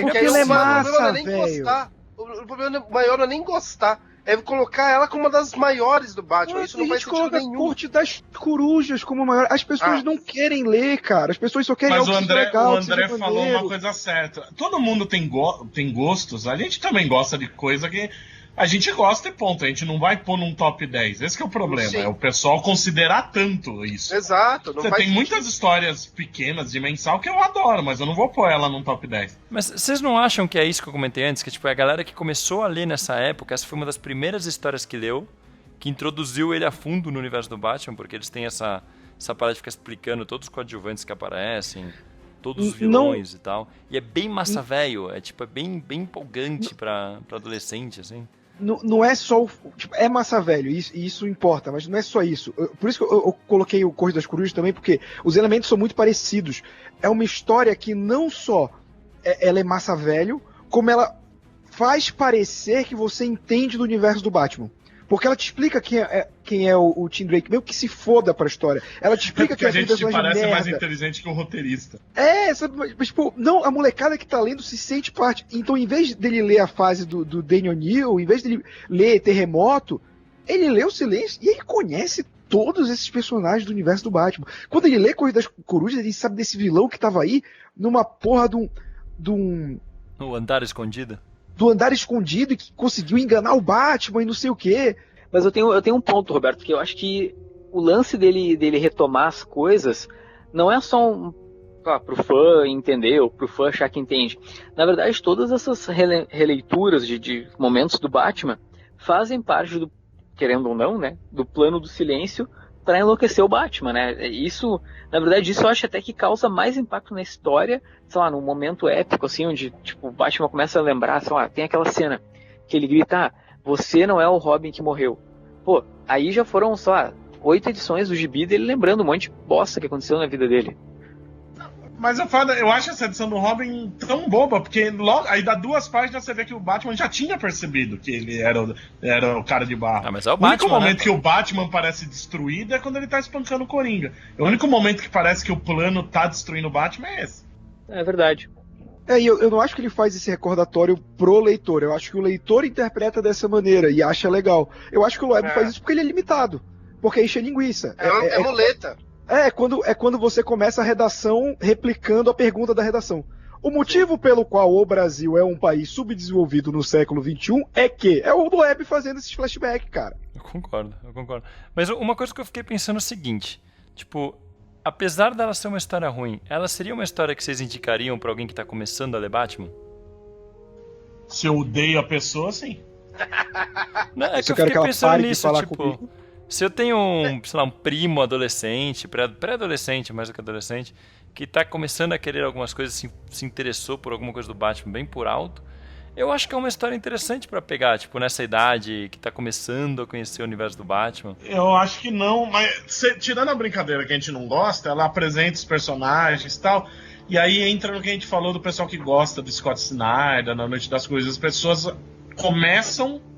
Porque ela é massa, velho. O problema maior não é nem gostar. É colocar ela como uma das maiores do Batman. Isso não faz sentido nenhum. A Corte das Corujas como maior. As pessoas não querem ler, cara. As pessoas só querem Mas algo legal. O André falou uma coisa certa. Todo mundo tem gostos. A gente também gosta de coisa que a gente gosta e ponto. A gente não vai pôr num top 10. Esse que é o problema. Sim. É o pessoal considerar tanto isso. Exato. Você tem muitas histórias pequenas de mensal que eu adoro, mas eu não vou pôr ela num top 10. Mas vocês não acham que é isso que eu comentei antes? Que tipo, a galera que começou a ler nessa época, essa foi uma das primeiras histórias que leu, que introduziu ele a fundo no universo do Batman, porque eles têm essa parada de ficar explicando todos os coadjuvantes que aparecem, todos os vilões e tal. E é bem massa velho, é bem empolgante pra adolescente, assim. Não é só é massa velho, isso importa, mas não é só isso. Por isso que eu coloquei o Corte das Corujas também, porque os elementos são muito parecidos. É uma história que não só ela é massa velho, como ela faz parecer que você entende do universo do Batman. Porque ela te explica quem é o Tim Drake, meio que se foda pra história. Ela te explica que a gente parece merda. mais inteligente que o roteirista. Mas, tipo, não, a molecada que tá lendo se sente parte. Então, em vez dele ler a fase do Daniel O'Neill, em vez dele ler Terremoto, ele lê o Silêncio e ele conhece todos esses personagens do universo do Batman. Quando ele lê Corrida das Corujas, ele sabe desse vilão que tava aí numa porra de um O Andar Escondido? Do Andar Escondido e que conseguiu enganar o Batman e não sei o quê. Mas eu tenho um ponto, Roberto, que eu acho que o lance dele retomar as coisas não é só pro fã entender ou pro fã achar que entende. Na verdade, todas essas releituras de momentos do Batman fazem parte do, querendo ou não, né, do plano do Silêncio para enlouquecer o Batman, né? Isso, na verdade, isso eu acho até que causa mais impacto na história, sei lá, num momento épico, assim, onde, tipo, o Batman começa a lembrar, sei lá, tem aquela cena que ele grita, você não é o Robin que morreu. Pô, aí já foram, sei lá, 8 edições do gibi dele lembrando um monte de bosta que aconteceu na vida dele. Mas eu acho essa edição do Robin tão boba, porque logo, aí dá 2 páginas você vê que o Batman já tinha percebido que ele era o cara de barro. Mas é o único Batman, momento né? que o Batman parece destruído é quando ele tá espancando o Coringa. O único momento que parece que o plano tá destruindo o Batman é esse. É verdade. E eu não acho que ele faz esse recordatório pro leitor. Eu acho que o leitor interpreta dessa maneira e acha legal. Eu acho que o Loeb faz isso porque ele é limitado. Porque enche linguiça. É muleta. Quando você começa a redação replicando a pergunta da redação. O motivo pelo qual o Brasil é um país subdesenvolvido no século XXI é que é o Loeb fazendo esses flashbacks, cara. Eu concordo. Mas uma coisa que eu fiquei pensando é o seguinte, tipo, apesar dela ser uma história ruim, ela seria uma história que vocês indicariam pra alguém que tá começando a ler Batman? Se eu odeio a pessoa, sim. Não, é que eu quero fiquei que ela pensando pare de nisso, falar tipo, comigo. se eu tenho um primo adolescente, pré-adolescente, mais do que adolescente, que tá começando a querer algumas coisas, se interessou por alguma coisa do Batman bem por alto, eu acho que é uma história interessante pra pegar, tipo, nessa idade que tá começando a conhecer o universo do Batman. Eu acho que não, mas tirando a brincadeira que a gente não gosta, ela apresenta os personagens e tal, e aí entra no que a gente falou do pessoal que gosta do Scott Snyder, na Noite das Coisas. As pessoas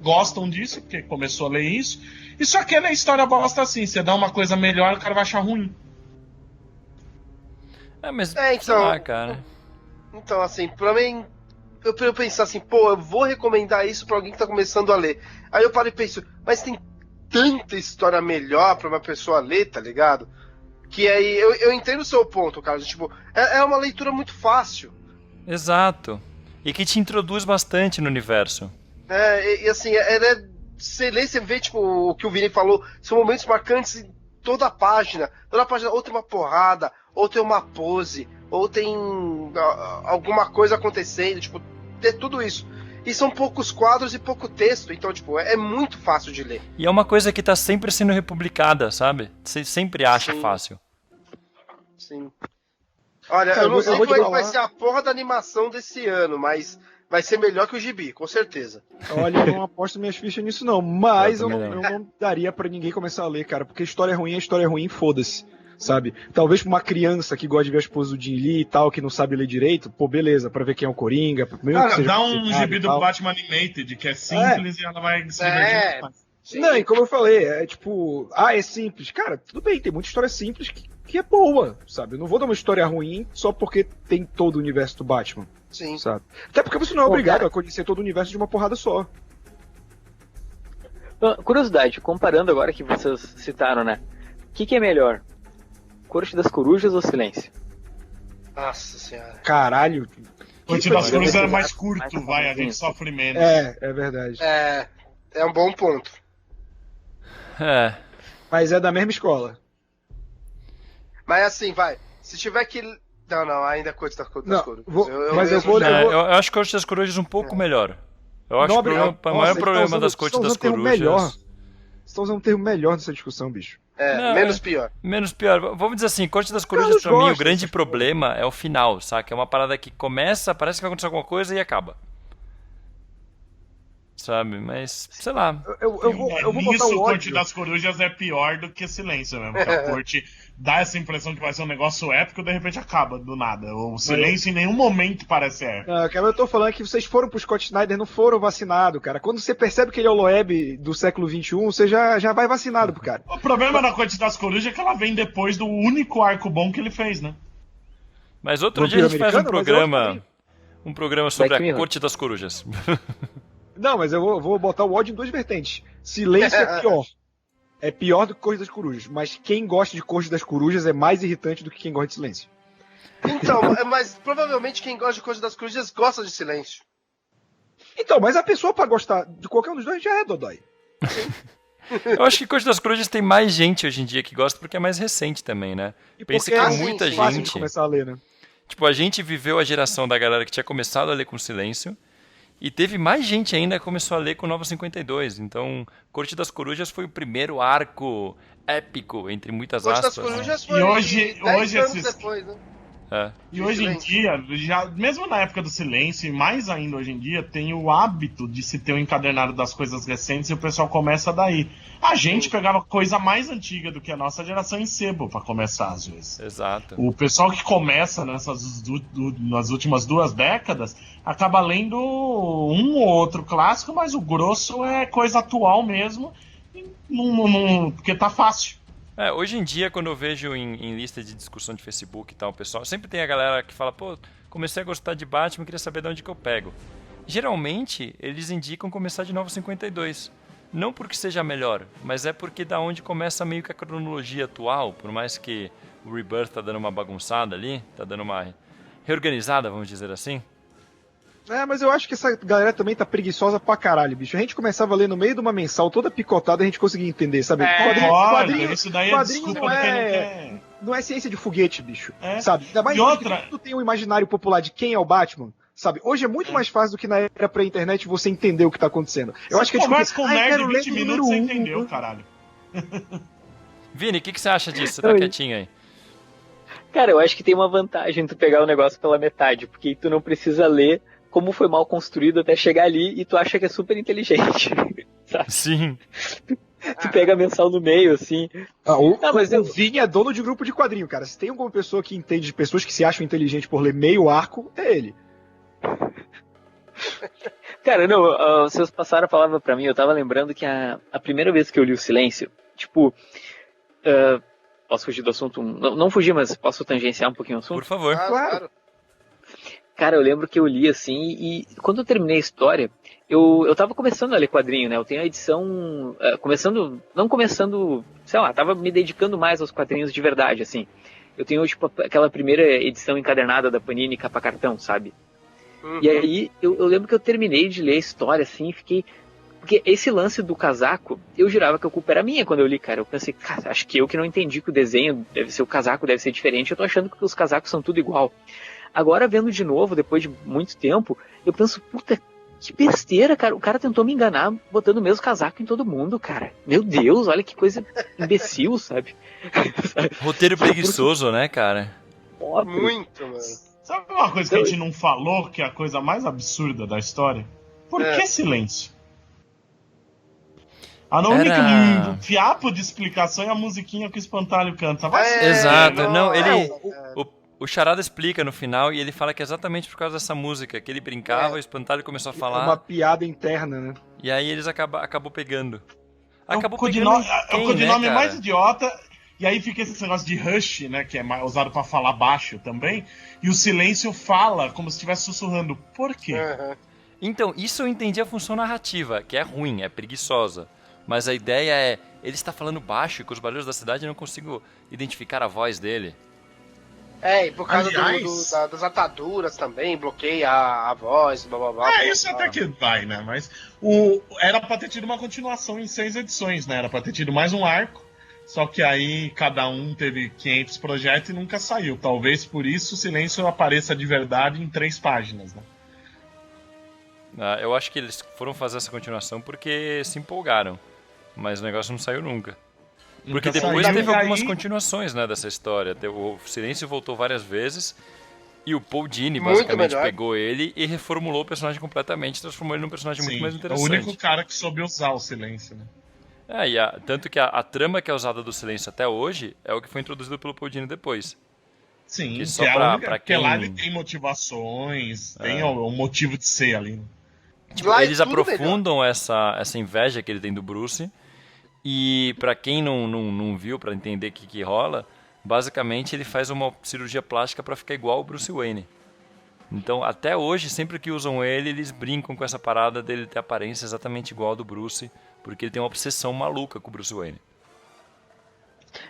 gostam disso, porque começou a ler isso, e só que a história bosta assim, você dá uma coisa melhor, o cara vai achar ruim. Mas, então, sei lá, cara. Então, assim, pra mim, eu pensar assim, pô, eu vou recomendar isso pra alguém que tá começando a ler. Aí eu paro e penso, mas tem tanta história melhor pra uma pessoa ler, tá ligado? Que aí, eu entendo o seu ponto, Carlos, tipo, é uma leitura muito fácil. Exato. E que te introduz bastante no universo. E assim, você lê, você vê, tipo, o que o Vini falou, são momentos marcantes em toda a página. Toda a página ou tem uma porrada, ou tem uma pose, ou tem alguma coisa acontecendo, tipo, ter tudo isso. E são poucos quadros e pouco texto, então, tipo, é muito fácil de ler. E é uma coisa que tá sempre sendo republicada, sabe? Você sempre acha fácil. Sim. Olha, eu não sei como é que vai ser a porra da animação desse ano, mas vai ser melhor que o Gibi, com certeza. Olha, eu não aposto minhas fichas nisso não, mas eu não daria pra ninguém começar a ler, cara, porque história é ruim, foda-se, sabe? Talvez pra uma criança que gosta de ver a esposa do Jim Lee e tal, que não sabe ler direito, pô, beleza, pra ver quem é o Coringa. Cara, dá um Gibi do Batman Animated, que é simples e ela vai se divertir mais. Não, e como eu falei, é tipo, é simples. Cara, tudo bem, tem muita história simples que é boa, sabe? Eu não vou dar uma história ruim só porque tem todo o universo do Batman. Sim. Sabe? Até porque você não é obrigado a conhecer todo o universo de uma porrada só. Curiosidade, comparando agora que vocês citaram, né? O que é melhor? Corte das Corujas ou Silêncio? Nossa senhora. Caralho. Corte das Corujas é mais curto, a gente sofre menos. É verdade. É um bom ponto. Mas é da mesma escola. Mas assim, se tiver que... Não, ainda é Corte das Corujas. Eu acho Corte das Corujas um pouco melhor. Eu acho que o maior problema das Cortes das Corujas... Você tá usando um termo melhor nessa discussão, bicho. Menos pior. Menos pior. Vamos dizer assim, Corte das Corujas, pra mim, o grande problema é o final, saca? É uma parada que começa, parece que vai acontecer alguma coisa e acaba. Sabe? Mas, sei lá. Eu vou botar o Corte das Corujas é pior do que Silêncio mesmo. Porque a Corte dá essa impressão que vai ser um negócio épico e de repente acaba do nada. O Silêncio em nenhum momento parece épico. Eu tô falando que vocês foram pro Scott Snyder, não foram vacinados, cara. Quando você percebe que ele é o Loeb do século XXI, você já vai vacinado pro cara. O problema da Corte das Corujas é que ela vem depois do único arco bom que ele fez, né? Mas outro dia a gente faz um programa sobre a Corte das Corujas. Não, mas eu vou botar o ódio em duas vertentes. Silêncio é pior. É pior do que Corte das Corujas. Mas quem gosta de Corte das Corujas é mais irritante do que quem gosta de Silêncio. Então, mas provavelmente quem gosta de Corte das Corujas gosta de Silêncio. Então, mas a pessoa pra gostar de qualquer um dos dois já é Dodói. Eu acho que Corte das Corujas tem mais gente hoje em dia que gosta porque é mais recente também, né? Pensa que muita gente... começar a ler, né? Tipo, a gente viveu a geração da galera que tinha começado a ler com Silêncio. E teve mais gente ainda que começou a ler com Nova 52. Então, Corte das Corujas foi o primeiro arco épico, entre muitas aspas. Corte das Corujas foi e hoje 10 anos depois, né? E hoje em dia, mesmo na época do Silêncio, e mais ainda hoje em dia, tem o hábito de se ter um encadernado das coisas recentes e o pessoal começa daí. A gente pegava coisa mais antiga do que a nossa geração em sebo pra começar, às vezes. Exato. O pessoal que começa nas últimas 2 décadas acaba lendo um ou outro clássico, mas o grosso é coisa atual mesmo, porque tá fácil. Hoje em dia, quando eu vejo em lista de discussão de Facebook e tal, o pessoal, sempre tem a galera que fala, pô, comecei a gostar de Batman, queria saber de onde que eu pego. Geralmente, eles indicam começar de Nova 52. Não porque seja melhor, mas é porque da onde começa meio que a cronologia atual, por mais que o Rebirth tá dando uma bagunçada ali, tá dando uma reorganizada, vamos dizer assim. Mas eu acho que essa galera também tá preguiçosa pra caralho, bicho. A gente começava a ler no meio de uma mensal toda picotada, a gente conseguia entender, sabe? Quadrinho isso daí é quadrinho desculpa não do quem não quer. não é ciência de foguete, bicho, É. sabe? Ainda mais E outra- que tu tem um imaginário popular de quem é o Batman, sabe? Hoje é muito mais fácil do que na era pré-internet você entender o que tá acontecendo. Eu acho que é tipo, conversa com o nerd quero em ler 20 do minutos, número você 1. entendeu, caralho. Vini, o que você acha disso? Você tá Oi. quietinho aí. Cara, eu acho que tem uma vantagem tu pegar o negócio pela metade, porque tu não precisa ler como foi mal construído até chegar ali e tu acha que é super inteligente. Sabe? Sim. Tu pega a mensal no meio, assim. Mas O Vini é dono de grupo de quadrinho, cara. Se tem alguma pessoa que entende de pessoas que se acham inteligentes por ler meio arco, é ele. Cara, não, vocês passaram a palavra pra mim, eu tava lembrando que a primeira vez que eu li o Silêncio, tipo, posso fugir do assunto? Não fugir, mas posso tangenciar um pouquinho o assunto? Por favor. Claro. Cara, eu lembro que eu li assim, e quando eu terminei a história, eu tava começando a ler quadrinho, né? Eu tenho a edição, não começando, sei lá, tava me dedicando mais aos quadrinhos de verdade, assim. Eu tenho, tipo, aquela primeira edição encadernada da Panini capa cartão, sabe? E aí, eu lembro que eu terminei de ler a história, assim, e fiquei... Porque esse lance do casaco, eu jurava que a culpa era minha quando eu li, cara. Eu pensei, cara, acho que eu que não entendi que o desenho deve ser, o casaco deve ser diferente. Eu tô achando que os casacos são tudo igual. Agora, vendo de novo, depois de muito tempo, eu penso, puta, que besteira, cara. O cara tentou me enganar botando o mesmo casaco em todo mundo, cara. Meu Deus, olha que coisa imbecil, sabe? Roteiro preguiçoso, né, cara? Óbvio. Muito, mano. Sabe uma coisa que a gente não falou, que é a coisa mais absurda da história? Por que silêncio? A única fiapo de explicação é a musiquinha que o Espantalho canta. Vai se Exato. fuder, Não, ele... cara. O Charada explica no final e ele fala que é exatamente por causa dessa música, que ele brincava, o Espantalho começou a É falar, uma piada interna, né? e aí eles acabou pegando. É o Acabou codinome, pegando é o quem, codinome né, mais cara? idiota. E aí fica esse negócio de Rush, né? Que é usado pra falar baixo também. E o silêncio fala como se estivesse sussurrando. Por quê? Aham. Então, isso eu entendi a função narrativa, que é ruim, é preguiçosa. Mas a ideia é, ele está falando baixo e com os barulhos da cidade eu não consigo identificar a voz dele. E por causa Aliás- das ataduras também, bloqueia a voz, blá blá blá. Isso até que vai, né? Mas era pra ter tido uma continuação em 6 edições, né? Era pra ter tido mais um arco. Só que aí cada um teve 500 projetos e nunca saiu. Talvez por isso o silêncio apareça de verdade em 3 páginas, né? Eu acho que eles foram fazer essa continuação porque se empolgaram. Mas o negócio não saiu nunca. Porque Nunca depois saiu. teve E aí- algumas continuações, né, dessa história. O Silêncio voltou várias vezes e o Paul Dini Muito basicamente melhor. pegou ele e reformulou o personagem completamente, transformou ele num personagem muito mais é o interessante. único cara que soube usar o silêncio, né? Tanto que a trama que é usada do Silêncio até hoje é o que foi introduzido pelo Paul Dini depois. Sim, Que que só é a pra- única, pra porque lá quem- ele tem motivações, tem o motivo de ser ali. Né? Tipo, Lá é eles tudo aprofundam essa inveja que ele tem do Bruce. E pra quem não viu, pra entender o que rola, basicamente ele faz uma cirurgia plástica pra ficar igual ao Bruce Wayne. Então, até hoje, sempre que usam ele, eles brincam com essa parada dele ter aparência exatamente igual ao do Bruce, porque ele tem uma obsessão maluca com o Bruce Wayne.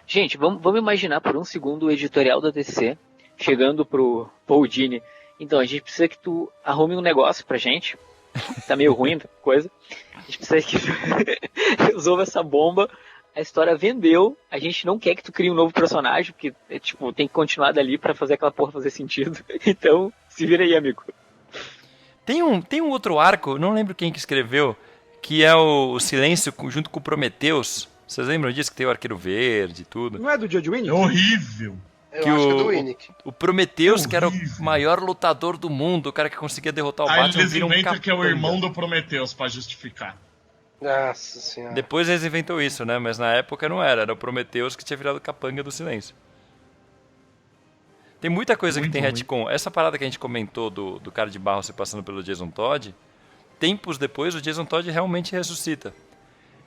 Gente, vamos imaginar por um segundo o editorial da DC chegando pro Paul Dini. Então, a gente precisa que tu arrume um negócio pra gente. Tá meio ruim a coisa. A gente precisa que tu resolva essa bomba. A história vendeu. A gente não quer que tu crie um novo personagem, porque tem que continuar dali pra fazer aquela porra fazer sentido. Então, se vira aí, amigo. Tem um outro arco, não lembro quem que escreveu, que é o Silêncio junto com o Prometheus. Vocês lembram disso? Que tem o Arqueiro Verde e tudo. Não é do Judge É Winnie? horrível. Eu Que acho que é do Winnick. O Prometheus, que era o Horrível. maior lutador do mundo, o cara que conseguia derrotar o Aí Batman, eles vira um inventam que é o capanga. irmão do Prometheus pra justificar. Nossa senhora. Depois eles inventam isso, né? Mas na época não era o Prometheus que tinha virado capanga do Silêncio. Tem muita coisa que Muito tem ruim. retcon. Essa parada que a gente comentou do cara de barro se passando pelo Jason Todd, tempos depois o Jason Todd realmente ressuscita.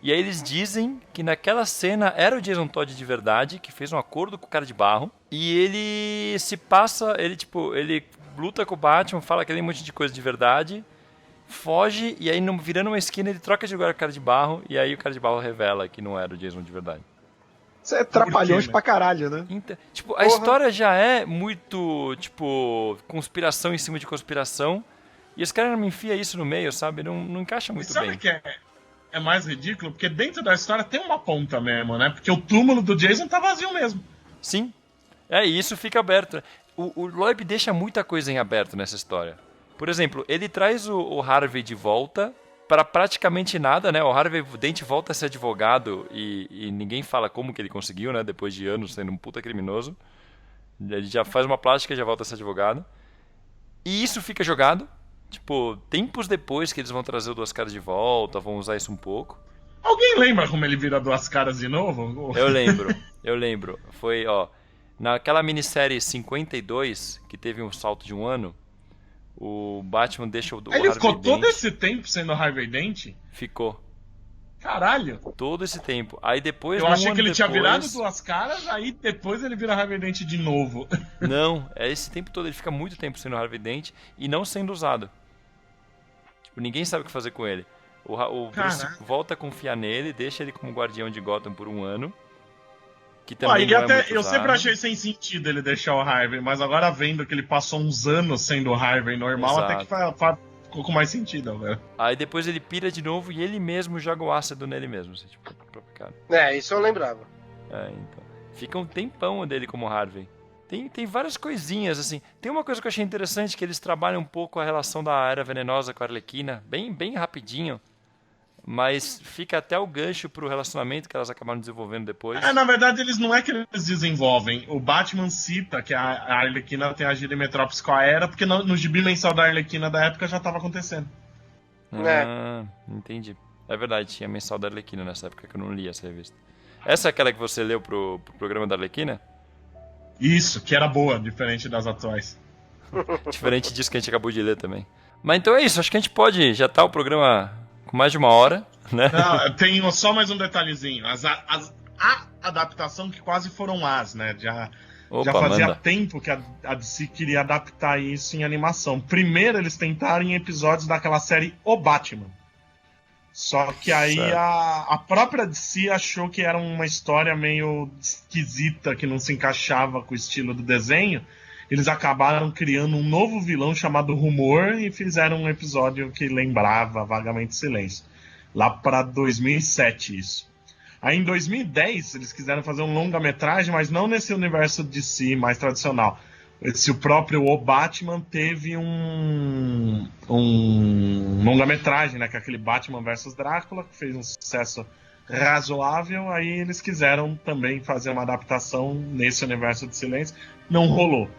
E aí eles dizem que naquela cena era o Jason Todd de verdade, que fez um acordo com o Cara de Barro. E ele se passa, ele luta com o Batman, fala aquele monte de coisa de verdade, foge, e aí virando uma esquina ele troca de lugar com o Cara de Barro, e aí o Cara de Barro revela que não era o Jason de verdade. Isso é trapalhões pra caralho, né? Então, a história já é muito, conspiração em cima de conspiração, e os caras não me enfiam isso no meio, sabe? Não encaixa muito sabe bem. Que é mais ridículo? Porque dentro da história tem uma ponta mesmo, né? Porque o túmulo do Jason tá vazio mesmo. Sim. E isso fica aberto. O Loeb deixa muita coisa em aberto nessa história. Por exemplo, ele traz o Harvey de volta para praticamente nada, né? O Harvey Dent volta a ser advogado e ninguém fala como que ele conseguiu, né? Depois de anos sendo um puta criminoso. Ele já faz uma plástica e já volta a ser advogado. E isso fica jogado. Tempos depois que eles vão trazer o Duas Caras de volta, vão usar isso um pouco. Alguém lembra como ele vira Duas Caras de novo? Eu lembro. Foi, naquela minissérie 52, que teve um salto de um ano, o Batman deixa o Ele Harvey ficou Dent. todo esse tempo sendo Harvey Dent? Ficou. Caralho. Todo esse tempo. Aí depois... Eu achei que ele tinha virado Duas Caras, aí depois ele vira Harvey Dent de novo. Não, esse tempo todo, ele fica muito tempo sendo Harvey Dent e não sendo usado. Ninguém sabe o que fazer com ele. O Bruce volta a confiar nele, deixa ele como guardião de Gotham por um ano. Que também não é muito eu usado. sempre achei sem sentido ele deixar o Harvey, mas agora vendo que ele passou uns anos sendo o Harvey normal, Exato. até que ficou com mais sentido, velho. Aí depois ele pira de novo e ele mesmo joga o ácido nele mesmo. Assim, cara. Isso eu lembrava. Então. Fica um tempão dele como Harvey. Tem várias coisinhas, assim. Tem uma coisa que eu achei interessante, que eles trabalham um pouco a relação da Era Venenosa com a Arlequina, bem rapidinho, mas fica até o gancho pro relacionamento que elas acabaram desenvolvendo depois. Na verdade, não é que eles desenvolvem. O Batman cita que a Arlequina tem agido em Metrópolis com a Era, porque no gibi mensal da Arlequina da época já estava acontecendo. Entendi. É verdade, tinha mensal da Arlequina nessa época que eu não li essa revista. Essa é aquela que você leu pro programa da Arlequina? Isso, que era boa, diferente das atuais. Diferente disso que a gente acabou de ler também. Mas então é isso, acho que a gente pode... Já tá o programa com mais de 1 hora, né? Não, tem só mais um detalhezinho. A adaptação que quase foram né? Já fazia tempo que a DC queria adaptar isso em animação. Primeiro eles tentaram em episódios daquela série O Batman. Só que aí a própria DC achou que era uma história meio esquisita, que não se encaixava com o estilo do desenho. Eles acabaram criando um novo vilão chamado Rumor e fizeram um episódio que lembrava vagamente Silêncio. Lá para 2007 isso. Aí em 2010 eles quiseram fazer um longa-metragem, mas não nesse universo DC mais tradicional. O próprio O Batman teve um longa-metragem, né, que é aquele Batman vs Drácula, que fez um sucesso razoável. Aí eles quiseram também fazer uma adaptação nesse universo de Silêncio. Não rolou.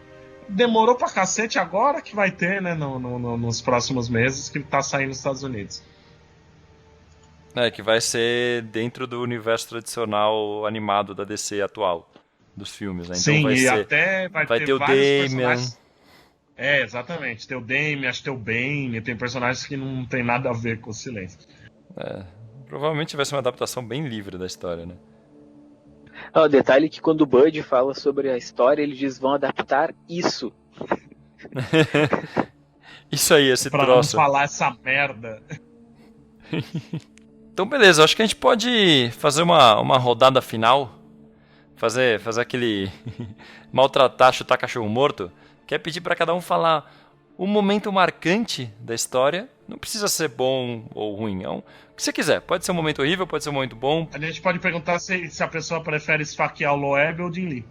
Demorou pra cacete, agora que vai ter, né, nos próximos meses, que tá saindo nos Estados Unidos. Que vai ser dentro do universo tradicional animado da DC atual. Dos filmes, né? Então sim, vai e ser, até vai ter o Damian. Exatamente. Tem o Damian, acho que tem o Bane, tem personagens que não tem nada a ver com o Silêncio. Provavelmente vai ser uma adaptação bem livre da história, né? O detalhe é que quando o Bud fala sobre a história, ele diz: vão adaptar isso. Isso aí, esse pra troço. Pra não falar essa merda. Então beleza, acho que a gente pode fazer uma rodada final. Fazer aquele maltratar, chutar cachorro morto. Que é pedir pra cada um falar um momento marcante da história. Não precisa ser bom ou ruim. O que você quiser. Pode ser um momento horrível, pode ser um momento bom. A gente pode perguntar se a pessoa prefere esfaquear o Loeb ou o Jim Lee.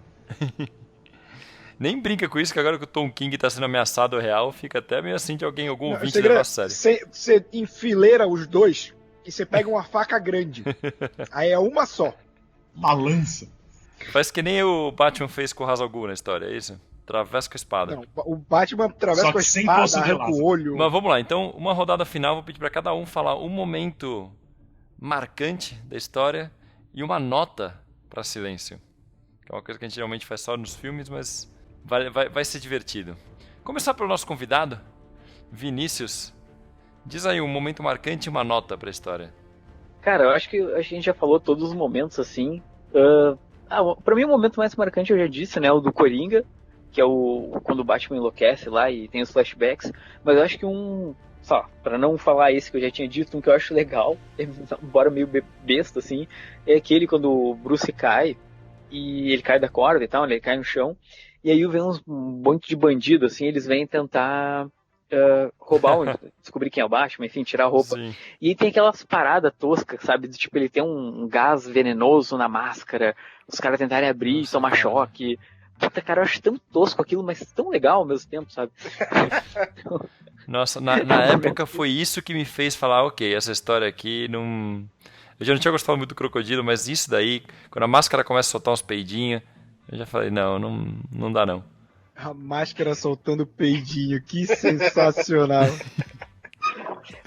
Nem brinca com isso, que agora que o Tom King tá sendo ameaçado real, fica até meio assim de algum ouvinte levar a sério. Você enfileira os dois e você pega uma faca grande. Aí é uma só. Uma lança. Faz que nem o Batman fez com o Ra's al Ghul na história, é isso? Atravessa com a espada. Não, o Batman atravessa com a espada, arranca o olho. Mas vamos lá, então, uma rodada final, vou pedir pra cada um falar um momento marcante da história e uma nota pra Silêncio. Que é uma coisa que a gente geralmente faz só nos filmes, mas vai ser divertido. Começar pelo nosso convidado, Vinícius. Diz aí um momento marcante e uma nota pra história. Cara, eu acho que a gente já falou todos os momentos, assim. Pra mim, o momento mais marcante, eu já disse, né? O do Coringa, que é quando o Batman enlouquece lá e tem os flashbacks. Mas eu acho que só, pra não falar esse que eu já tinha dito, um que eu acho legal, embora meio besta, assim, é aquele quando o Bruce cai, e ele cai da corda e tal, né, ele cai no chão, e aí vem um monte de bandido, assim, eles vêm tentar roubar, descobrir quem é o Batman, enfim, tirar a roupa. Sim. E aí tem aquelas paradas toscas, sabe, do tipo, ele tem um gás venenoso na máscara, os caras tentarem abrir, tomar choque. Puta, cara, eu acho tão tosco aquilo, mas tão legal ao mesmo tempo, sabe? Nossa, na época foi isso que me fez falar, ok, essa história aqui não... Eu já não tinha gostado muito do Crocodilo, mas isso daí, quando a máscara começa a soltar uns peidinhos, eu já falei, não dá não. A máscara soltando peidinho, que sensacional.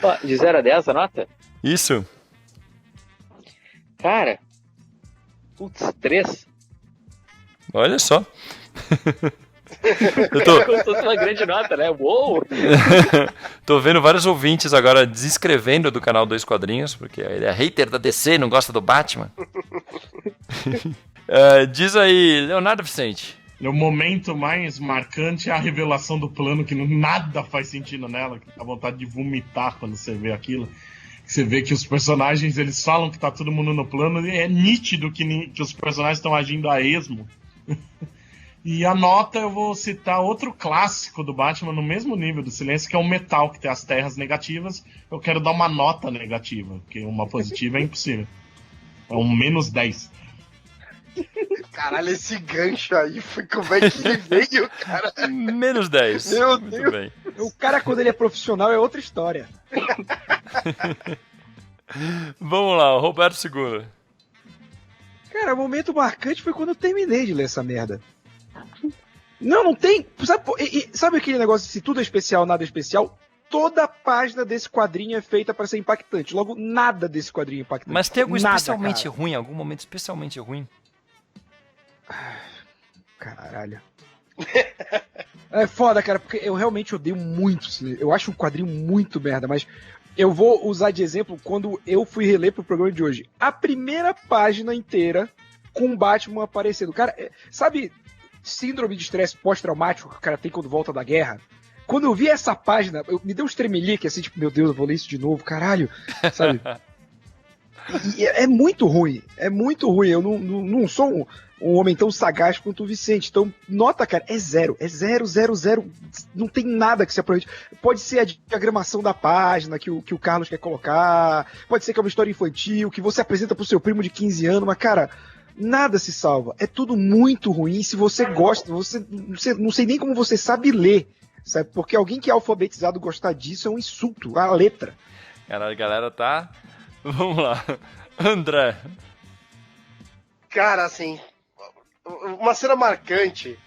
Ó, de 0 a 10 a nota? Isso? Cara, 3. Olha só. Como se fosse uma grande nota, né? Uou! Tô vendo vários ouvintes agora desescrevendo do canal Dois Quadrinhos, porque ele é hater da DC, não gosta do Batman. Diz aí, Leonardo Vicente. O momento mais marcante é a revelação do plano, que nada faz sentido nela, que dá vontade de vomitar quando você vê aquilo. Você vê que os personagens, eles falam que tá todo mundo no plano, e é nítido que os personagens estão agindo a esmo. E a nota, eu vou citar outro clássico do Batman no mesmo nível do Silêncio, que é o Metal, que tem as terras negativas. Eu quero dar uma nota negativa, porque uma positiva é impossível. É um -10. Caralho, esse gancho aí foi como é que ele veio, cara? -10. Meu Muito Deus. bem. O cara, quando ele é profissional, é outra história. Vamos lá, Roberto Segura. Cara, o momento marcante foi quando eu terminei de ler essa merda. Não tem. Sabe aquele negócio de se tudo é especial, nada é especial? Toda página desse quadrinho é feita pra ser impactante. Logo, nada desse quadrinho é impactante. Mas tem algo Nada, especialmente cara. ruim, algum momento especialmente ruim? Caralho. É foda, cara, porque eu realmente odeio muito Silêncio. Eu acho um quadrinho muito merda, mas eu vou usar de exemplo quando eu fui reler pro programa de hoje. A primeira página inteira com o Batman aparecendo. Cara, sabe síndrome de estresse pós-traumático que o cara tem quando volta da guerra? Quando eu vi essa página, me deu um tremelique, assim, tipo, meu Deus, eu vou ler isso de novo, caralho, sabe? E é muito ruim, eu não sou um homem tão sagaz quanto o Vicente, então nota, cara, é zero, não tem nada que se aproveite. Pode ser a diagramação da página que o Carlos quer colocar, pode ser que é uma história infantil, que você apresenta pro seu primo de 15 anos, mas, cara, nada se salva, é tudo muito ruim. Se você gosta, você não sei nem como você sabe ler, sabe? Porque alguém que é alfabetizado gostar disso é um insulto, a letra. Caralho, galera, tá... Vamos lá. André. Cara, assim, uma cena marcante,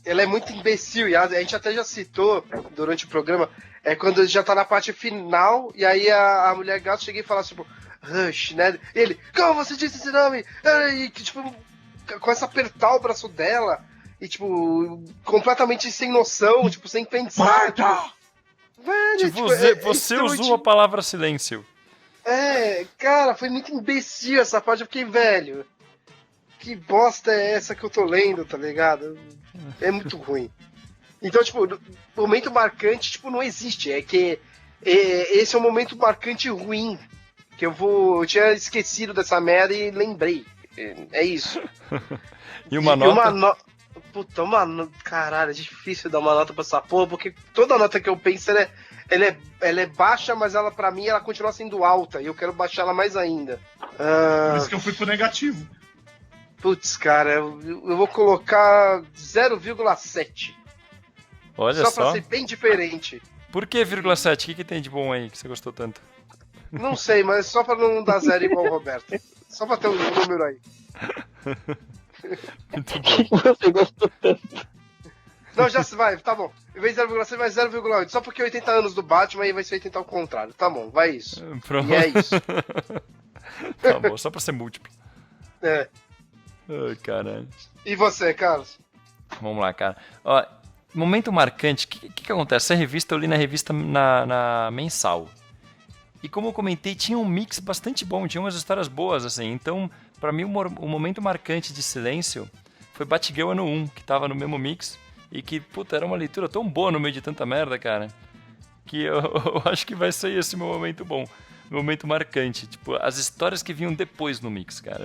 ela é muito imbecil, e a gente até já citou durante o programa, é quando já tá na parte final, e aí a mulher gato chega e fala, tipo, Rush, né? E ele, como você disse esse nome? E, tipo, começa a apertar o braço dela, e, tipo, completamente sem noção, tipo, sem pensar. Marta! Velho, Tipo, você usou a palavra silêncio. Cara, foi muito imbecil essa parte. Eu fiquei, velho, que bosta é essa que eu tô lendo, tá ligado? É muito ruim. Então, tipo, o momento marcante, tipo, não existe. É que esse é um momento marcante ruim. Que eu tinha esquecido dessa merda e lembrei. É isso. E uma nota? Puta, caralho, é difícil dar uma nota pra essa porra, porque toda nota que eu penso, ela é baixa, mas ela, pra mim, ela continua sendo alta, e eu quero baixar ela mais ainda. Por isso que eu fui pro negativo. Putz, cara, eu vou colocar 0,7. Olha só só. Pra ser bem diferente. Por que 0,7? O que tem de bom aí que você gostou tanto? Não sei, mas só pra não dar zero igual o Roberto. Só pra ter um número aí. Muito bom. Você gostou tanto. Não, já se vai, tá bom. Em vez de 0,6, vai 0,8. Só porque 80 anos do Batman aí vai ser 80 ao contrário. Tá bom, vai isso. Pronto. E é isso. Tá bom, só pra ser múltiplo. É. Ai, caralho. E você, Carlos? Vamos lá, cara. Ó, momento marcante, o que acontece? Essa revista eu li na revista na mensal. E como eu comentei, tinha um mix bastante bom, tinha umas histórias boas, assim. Então, pra mim, o momento marcante de silêncio foi Batgirl ano 1, que tava no mesmo mix. E que, puta, era uma leitura tão boa no meio de tanta merda, cara. Que eu acho que vai ser esse meu momento bom. Meu momento marcante. Tipo, as histórias que vinham depois no mix, cara.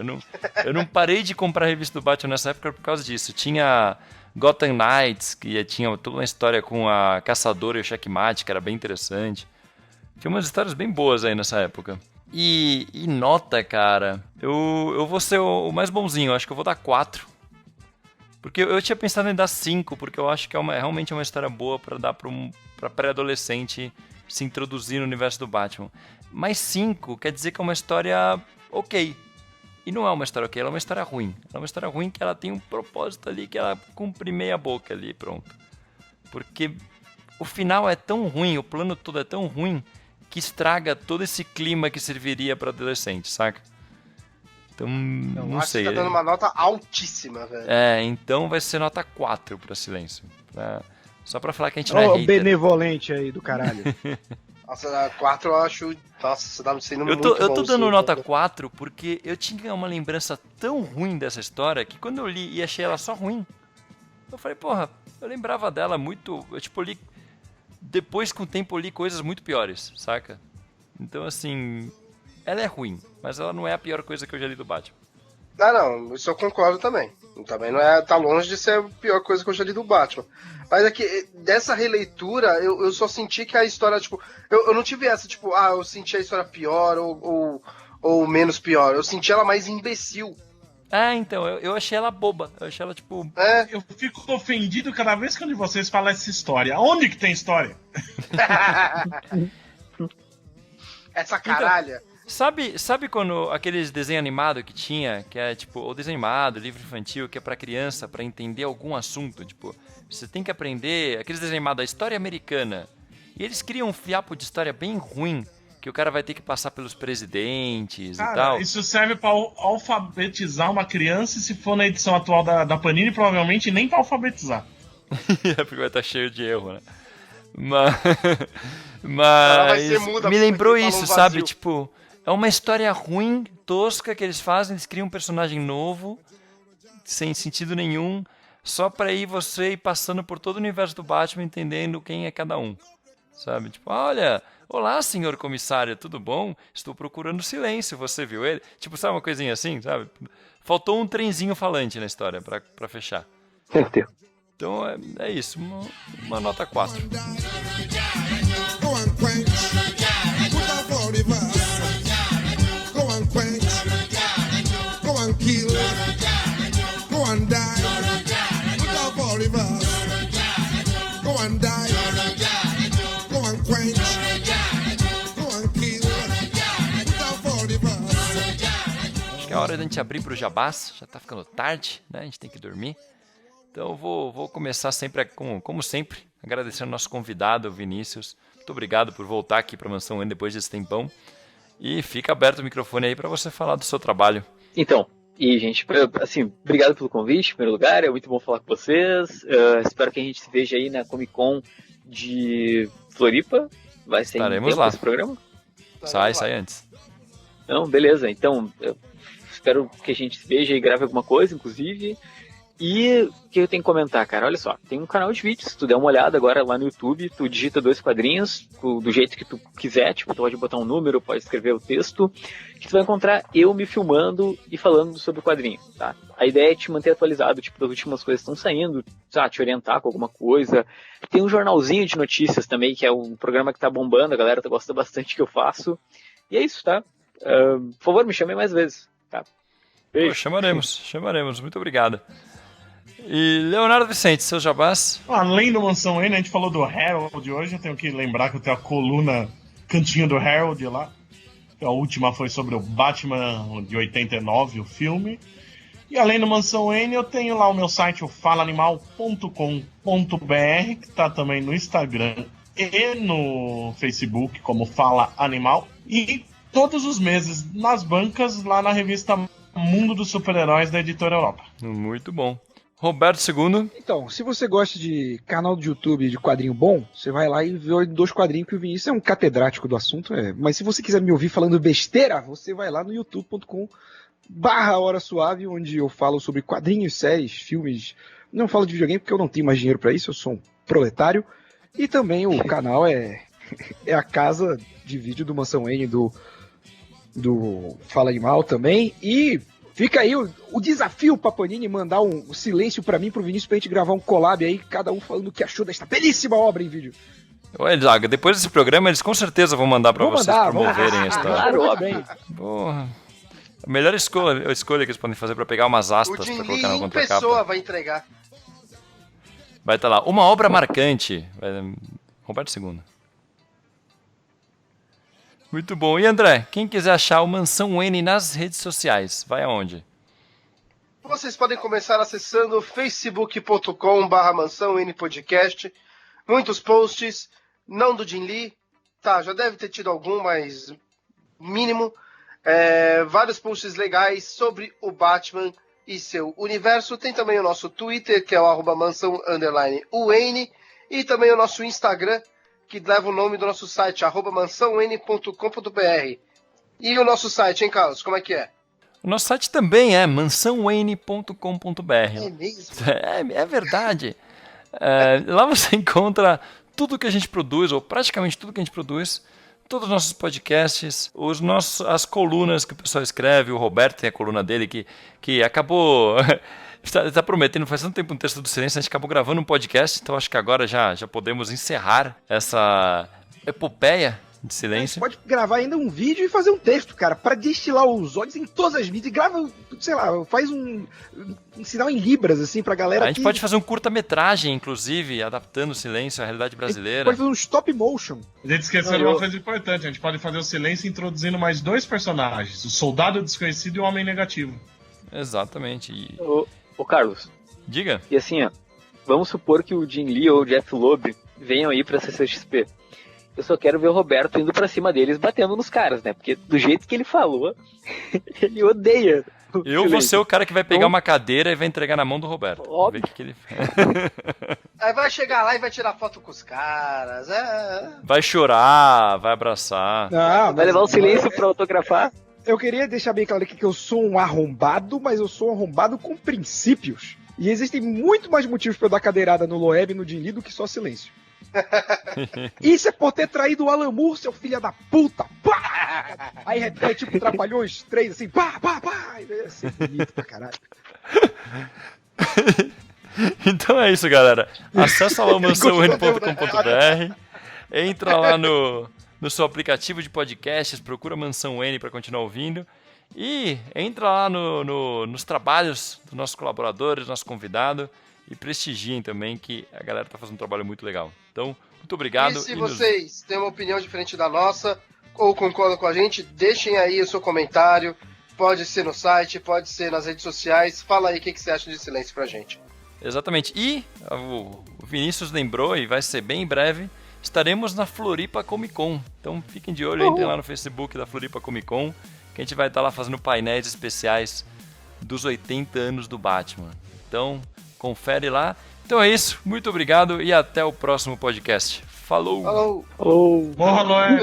Eu não parei de comprar a revista do Batman nessa época por causa disso. Tinha Gotham Knights, que tinha toda uma história com a Caçadora e o Checkmate, que era bem interessante. Tinha umas histórias bem boas aí nessa época. E nota, cara, eu vou ser o mais bonzinho. Eu acho que eu vou dar 4. Porque eu tinha pensado em dar 5, porque eu acho que realmente é uma história boa pra dar pra pré-adolescente se introduzir no universo do Batman. Mas 5 quer dizer que é uma história ok. E não é uma história ok, ela é uma história ruim. Ela é uma história ruim que ela tem um propósito ali, que ela cumpre meia boca ali, pronto. Porque o final é tão ruim, o plano todo é tão ruim, que estraga todo esse clima que serviria pra adolescente, saca? Então, não sei. Você tá dando uma nota altíssima, velho. Então vai ser nota 4 pra silêncio. Só pra falar que a gente não é hater. Benevolente aí do caralho. Nossa, 4 eu acho... Nossa, você tá sendo muito bom. Eu tô dando nota 4 porque eu tinha uma lembrança tão ruim dessa história que quando eu li e achei ela só ruim, eu falei, porra, eu lembrava dela muito... Eu li... Depois, com o tempo, eu li coisas muito piores, saca? Então, assim... Ela é ruim, mas ela não é a pior coisa que eu já li do Batman. Não, isso eu concordo também. Também não é, tá longe de ser a pior coisa que eu já li do Batman. Mas é que dessa releitura, eu só senti que a história, tipo... Eu não tive essa, tipo, eu senti a história pior ou menos pior. Eu senti ela mais imbecil. Então, eu achei ela boba. Eu achei ela, tipo... Eu fico ofendido cada vez que um de vocês fala essa história. Onde que tem história? Essa caralha. Então, sabe quando aqueles desenhos animados que tinha, que é tipo, ou desenho animado, livro infantil, que é pra criança, pra entender algum assunto, tipo, você tem que aprender, aqueles desenhos animados, a história americana, e eles criam um fiapo de história bem ruim, que o cara vai ter que passar pelos presidentes e tal. Isso serve pra alfabetizar uma criança, e se for na edição atual da Panini, provavelmente nem pra alfabetizar. Porque vai estar cheio de erro, né? Mas me lembrou isso, sabe? Tipo, é uma história ruim, tosca que eles fazem, eles criam um personagem novo, sem sentido nenhum, só pra ir você ir passando por todo o universo do Batman, entendendo quem é cada um, sabe? Tipo, olá, senhor comissário, tudo bom? Estou procurando silêncio, você viu ele? Tipo, sabe uma coisinha assim, sabe? Faltou um trenzinho falante na história pra fechar. Tem que ter. Então é isso, uma nota 4. Acho que é hora de a gente abrir pro jabás, já tá ficando tarde, né? A gente tem que dormir. Então eu vou começar sempre, como sempre, agradecendo ao nosso convidado, o Vinícius. Muito obrigado por voltar aqui para a Mansão Wayne depois desse tempão. E fica aberto o microfone aí para você falar do seu trabalho. Então, gente, assim, obrigado pelo convite, em primeiro lugar. É muito bom falar com vocês. Espero que a gente se veja aí na Comic Con de Floripa. Vai ser Estaremos lá. Esse programa? Sai antes. Não, beleza. Então, espero que a gente se veja e grave alguma coisa, inclusive. E o que eu tenho que comentar, cara? Olha só, tem um canal de vídeos, se tu der uma olhada agora lá no YouTube, tu digita 2 quadrinhos, do jeito que tu quiser, tipo, tu pode botar um número, pode escrever o texto, que tu vai encontrar eu me filmando e falando sobre o quadrinho, tá? A ideia é te manter atualizado, tipo, das últimas coisas que estão saindo, te orientar com alguma coisa. Tem um jornalzinho de notícias também, que é um programa que tá bombando, a galera gosta bastante que eu faço. E é isso, tá? Por favor, me chamem mais vezes, tá? Beijo. Pô, chamaremos, muito obrigado. E Leonardo Vicente, seus jabás? Além do Mansão Wayne, a gente falou do Harold hoje, eu tenho que lembrar que eu tenho a coluna Cantinho do Harold lá. A última foi sobre o Batman de 89, o filme. E além do Mansão Wayne, eu tenho lá o meu site, o falaanimal.com.br, que está também no Instagram e no Facebook como Fala Animal. E todos os meses nas bancas, lá na revista Mundo dos Super-Heróis da Editora Europa. Muito bom. Roberto II. Então, se você gosta de canal do YouTube de quadrinho bom, você vai lá e vê 2 quadrinhos que o Vinícius é um catedrático do assunto. Mas se você quiser me ouvir falando besteira, você vai lá no youtube.com/Hora Suave, onde eu falo sobre quadrinhos, séries, filmes. Não falo de videogame porque eu não tenho mais dinheiro pra isso, eu sou um proletário. E também o canal é a casa de vídeo do Mansão N, do Fala Animal também. E fica aí o desafio pra Panini mandar um silêncio pra mim, pro Vinícius, pra gente gravar um collab aí, cada um falando o que achou desta belíssima obra em vídeo. Olha, Zaga, depois desse programa eles com certeza vão mandar pra vocês promoverem a história. Claro, bem. Porra. A melhor escolha que eles podem fazer pra pegar umas aspas pra colocar na contracapa. Pessoa vai entregar. Vai estar lá, uma obra marcante. Roberto II. Muito bom. E André, quem quiser achar o Mansão N nas redes sociais, vai aonde? Vocês podem começar acessando facebook.com/Mansão N Podcast. Muitos posts, não do Jim Lee. Tá, já deve ter tido algum, mas mínimo. Vários posts legais sobre o Batman e seu universo. Tem também o nosso Twitter, que é o @mansão_UN, e também o nosso Instagram, que leva o nome do nosso site, @mansãon.com.br. E o nosso site, hein, Carlos? Como é que é? O nosso site também é mansãon.com.br. É mesmo? É verdade. Lá você encontra tudo que a gente produz, ou praticamente tudo que a gente produz, todos os nossos podcasts, as colunas que o pessoal escreve. O Roberto tem a coluna dele que acabou... Está prometendo, faz tanto tempo um texto do silêncio, a gente acabou gravando um podcast, então acho que agora já podemos encerrar essa epopeia de silêncio. Pode gravar ainda um vídeo e fazer um texto, cara, pra destilar os ódios em todas as mídias. Grava, sei lá, faz um sinal em libras, assim, pra galera. A gente pode fazer um curta-metragem, inclusive, adaptando o silêncio à realidade brasileira. Pode fazer um stop motion. A gente esqueceu de uma coisa importante. A gente pode fazer o silêncio introduzindo mais 2 personagens. O Soldado Desconhecido e o Homem Negativo. Exatamente. Ô Carlos. Diga. E assim, ó, vamos supor que o Jim Lee ou o Jeff Loeb venham aí pra CCXP. Eu só quero ver o Roberto indo pra cima deles, batendo nos caras, né? Porque do jeito que ele falou, ele odeia. Eu vou ser o cara que vai pegar uma cadeira e vai entregar na mão do Roberto. Óbvio. Ver o que ele... Aí vai chegar lá e vai tirar foto com os caras. Vai chorar, vai abraçar. Não, Vai levar o silêncio pra autografar? Eu queria deixar bem claro aqui que eu sou um arrombado, mas eu sou um arrombado com princípios. E existem muito mais motivos pra eu dar cadeirada no Loeb e no Jim Lee do que só silêncio. Isso é por ter traído o Alan Moore, seu filho da puta! Pá! Aí é tipo Trapalhões 3, assim, pá, pá, pá! É assim, bonito pra caralho. Então é isso, galera. Acessa lá o mansãon.com.br, entra lá no seu aplicativo de podcasts, procura Mansão N para continuar ouvindo e entra lá nos trabalhos dos nossos colaboradores, nosso convidado, e prestigiem também, que a galera tá fazendo um trabalho muito legal. Então, muito obrigado. E se vocês têm uma opinião diferente da nossa, ou concordam com a gente, deixem aí o seu comentário. Pode ser no site, pode ser nas redes sociais. Fala aí o que você acha de silêncio pra gente. Exatamente. E o Vinícius lembrou, e vai ser bem em breve, estaremos na Floripa Comic Con. Então fiquem de olho, entrem lá no Facebook da Floripa Comic Con, que a gente vai estar lá fazendo painéis especiais dos 80 anos do Batman. Então, confere lá. Então é isso, muito obrigado e até o próximo podcast. Falou! Falou! Ou... Morra, Noé!